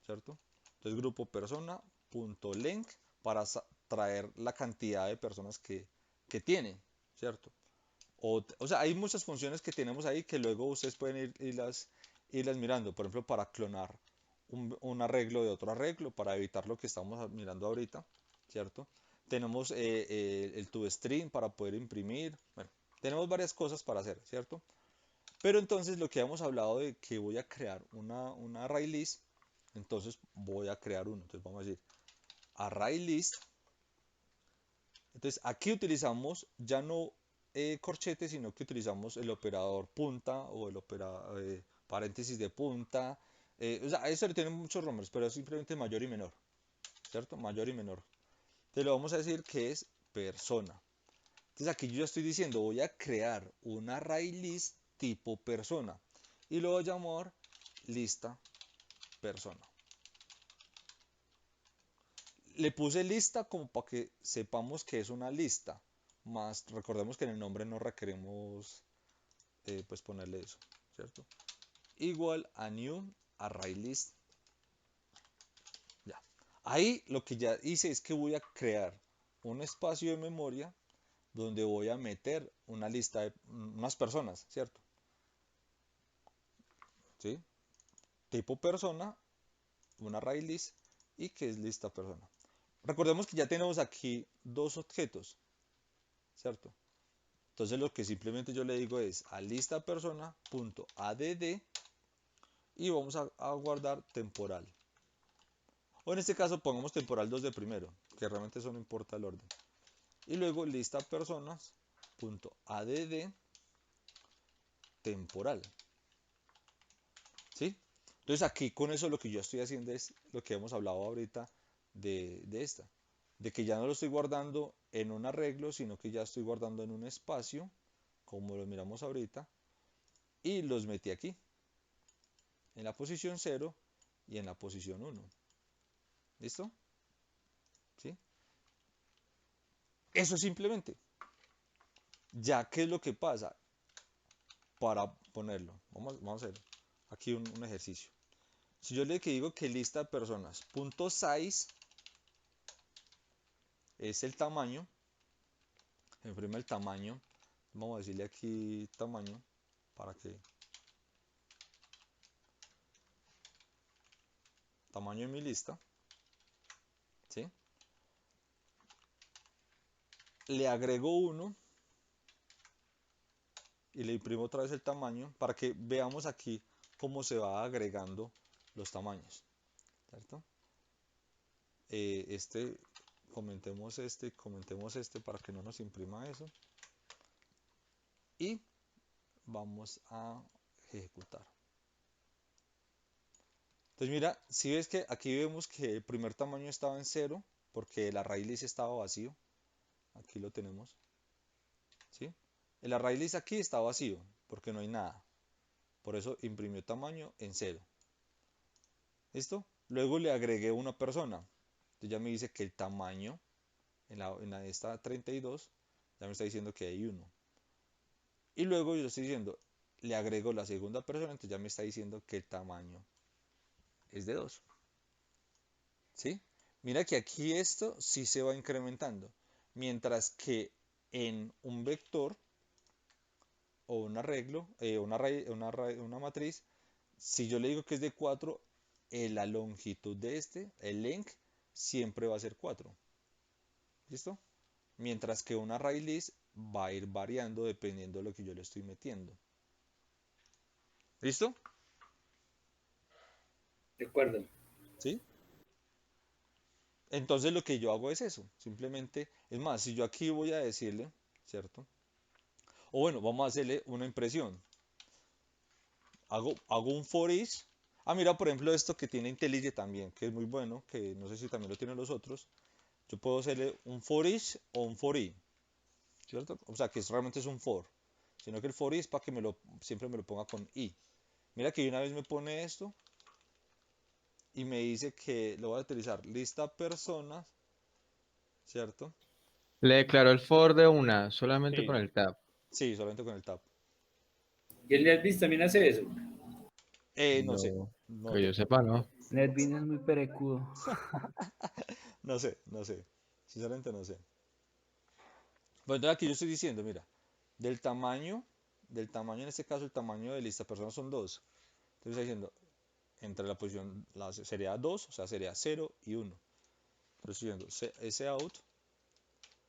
¿cierto? Entonces grupo persona, punto .length, para traer la cantidad de personas que tiene, ¿cierto? O sea, hay muchas funciones que tenemos ahí que luego ustedes pueden irlas mirando. Por ejemplo, para clonar un arreglo de otro arreglo, para evitar lo que estamos mirando ahorita, ¿cierto? Tenemos el toString para poder imprimir. Bueno, tenemos varias cosas para hacer, ¿cierto? Pero entonces lo que hemos hablado de que voy a crear una array list, entonces voy a crear uno. Entonces vamos a decir array list. Entonces aquí utilizamos ya no corchete, sino que utilizamos el operador punta o el operador paréntesis de punta. O sea, eso tiene muchos nombres, pero es simplemente mayor y menor, ¿cierto? Mayor y menor. Entonces le vamos a decir que es persona. Entonces aquí yo ya estoy diciendo, voy a crear un array list tipo persona y lo voy a llamar lista persona. Le puse lista como para que sepamos que es una lista, más recordemos que en el nombre no requerimos pues ponerle eso, ¿cierto? Igual a new array list. Ya. Ahí lo que ya hice es que voy a crear un espacio de memoria donde voy a meter una lista de unas personas, ¿cierto? ¿Sí? Tipo persona, un array list y que es lista persona. Recordemos que ya tenemos aquí dos objetos, ¿cierto? Entonces lo que simplemente yo le digo es a lista persona.add y vamos a guardar temporal. O en este caso pongamos temporal 2 de primero, que realmente eso no importa el orden. Y luego lista personas.add temporal. ¿Sí? Entonces aquí con eso lo que yo estoy haciendo es lo que hemos hablado ahorita de esta. De que ya no lo estoy guardando en un arreglo, sino que ya estoy guardando en un espacio, como lo miramos ahorita, y los metí aquí, en la posición 0 y en la posición 1. ¿Listo? ¿Sí? Eso simplemente. Ya, ¿qué es lo que pasa? Para ponerlo, vamos a hacer aquí un ejercicio. Si yo le digo que lista de personas, punto size es el tamaño, imprime el tamaño, vamos a decirle aquí tamaño, para que, tamaño de mi lista, ¿sí? Le agrego 1 y le imprimo otra vez el tamaño para que veamos aquí cómo se va agregando los tamaños, ¿cierto? Comentemos este para que no nos imprima eso y vamos a ejecutar. Entonces mira, si ves que aquí vemos que el primer tamaño estaba en 0 porque el array list estaba vacío, aquí lo tenemos, ¿sí? El array list aquí está vacío porque no hay nada, por eso imprimió tamaño en 0. ¿Listo? Luego le agregué una persona, entonces ya me dice que el tamaño en esta 32 ya me está diciendo que hay 1. Y luego yo estoy diciendo, le agrego la segunda persona, entonces ya me está diciendo que el tamaño es de 2. ¿Sí? Mira que aquí esto sí se va incrementando, mientras que en un vector o un arreglo, una matriz, si yo le digo que es de 4, la longitud de el length, siempre va a ser 4. ¿Listo? Mientras que un array list va a ir variando dependiendo de lo que yo le estoy metiendo. ¿Listo? De acuerdo. ¿Sí? Entonces lo que yo hago es eso. Simplemente, es más, si yo aquí voy a decirle, ¿cierto? O bueno, vamos a hacerle una impresión. Hago un for each. Ah, mira, por ejemplo, esto que tiene IntelliJ también, que es muy bueno, que no sé si también lo tienen los otros. Yo puedo hacerle un for each o un for i, ¿cierto? O sea, que realmente es un for. Sino que el for i es para que siempre me lo ponga con i. Mira que una vez me pone esto y me dice que lo voy a utilizar lista personas, ¿cierto? Le declaró el for de una, solamente con Sí. el tab. Sí, solamente con el tab. ¿Y el NetBeans también hace eso? No sé, No, no que te yo puedo sepa, confirmar. no. NetBeans es muy perecudo. No sé. Sinceramente no sé. Bueno, entonces aquí yo estoy diciendo, mira, del tamaño en este caso, el tamaño de lista personas son 2. Entonces está diciendo, entre la posición, sería 2, o sea, sería 0 y 1. Entonces estoy diciendo out,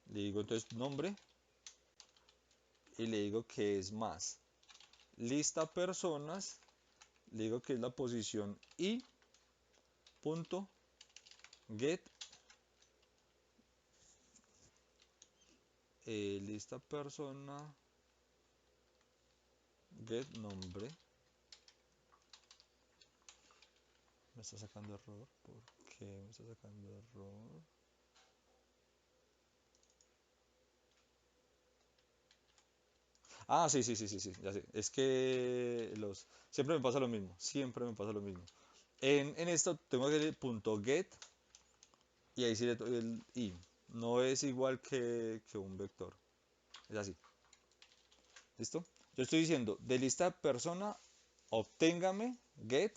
le digo entonces nombre y le digo que es más. Lista personas, le digo que es la posición i punto get lista persona get nombre. Me está sacando error. ¿Por qué me está sacando error? Ah, sí, ya sé. Es que siempre me pasa lo mismo. Siempre me pasa lo mismo. En esto tengo que hacer punto .get y ahí sí le doy el i. No es igual que un vector. Es así. ¿Listo? Yo estoy diciendo de lista persona, obténgame get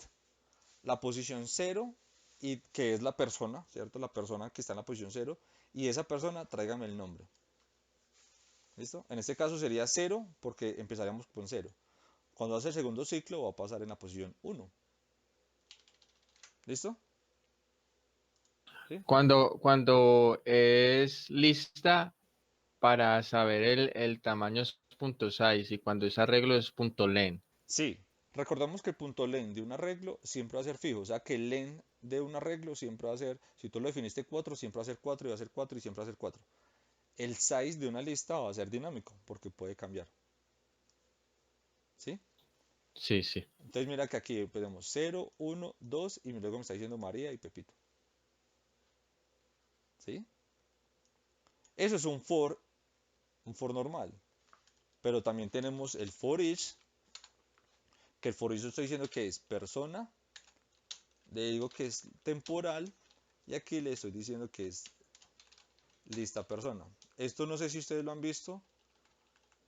la posición 0 y que es la persona, ¿cierto? La persona que está en la posición 0 y esa persona tráigame el nombre. ¿Listo? En este caso sería 0 porque empezaríamos con 0. Cuando hace el segundo ciclo va a pasar en la posición 1. ¿Listo? ¿Sí? Cuando es lista para saber el tamaño es punto .size y cuando es arreglo es punto .len. Sí. Recordamos que el punto len de un arreglo siempre va a ser fijo. O sea que el len de un arreglo siempre va a ser, si tú lo definiste 4, siempre va a ser 4 y va a ser 4 y siempre va a ser 4. El size de una lista va a ser dinámico porque puede cambiar. ¿Sí? Sí, sí. Entonces mira que aquí tenemos 0, 1, 2 y luego me está diciendo María y Pepito. ¿Sí? Eso es un for normal. Pero también tenemos el for each, que el for each estoy diciendo que es persona, le digo que es temporal y aquí le estoy diciendo que es lista persona. Esto no sé si ustedes lo han visto.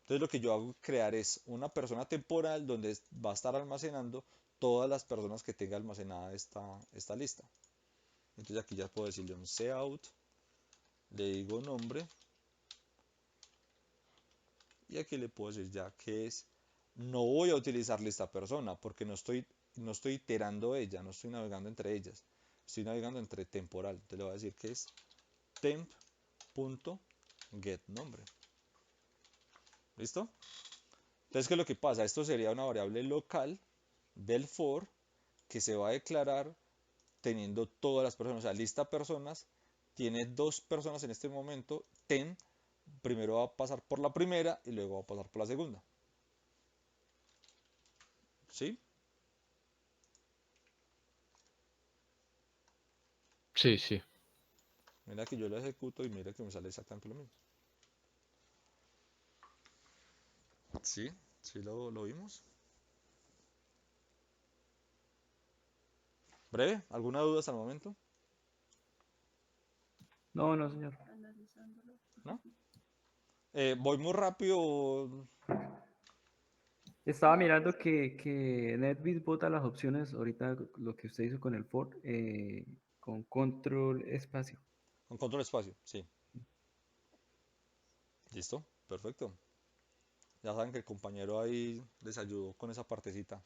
Entonces lo que yo hago crear es una persona temporal donde va a estar almacenando todas las personas que tenga almacenada esta lista. Entonces aquí ya puedo decirle un cout, le digo nombre y aquí le puedo decir ya que es, no voy a utilizar lista persona porque no estoy iterando ella, no estoy navegando entre ellas, estoy navegando entre temporal. Entonces le voy a decir que es temp.getNombre. ¿Listo? Entonces, ¿qué es lo que pasa? Esto sería una variable local del for que se va a declarar teniendo todas las personas. O sea, lista personas tiene dos personas en este momento. Ten primero va a pasar por la primera y luego va a pasar por la segunda. ¿Sí? Sí, sí. Mira que yo lo ejecuto y mira que me sale exactamente lo mismo. ¿Sí? ¿Sí lo vimos? ¿Breve? ¿Alguna duda hasta el momento? No, no, señor. ¿No? ¿Voy muy rápido? Estaba mirando que NetBeans bota las opciones ahorita, lo que usted hizo con el for, con control espacio. Con control espacio, sí. ¿Listo? Perfecto. Ya saben que el compañero ahí les ayudó con esa partecita.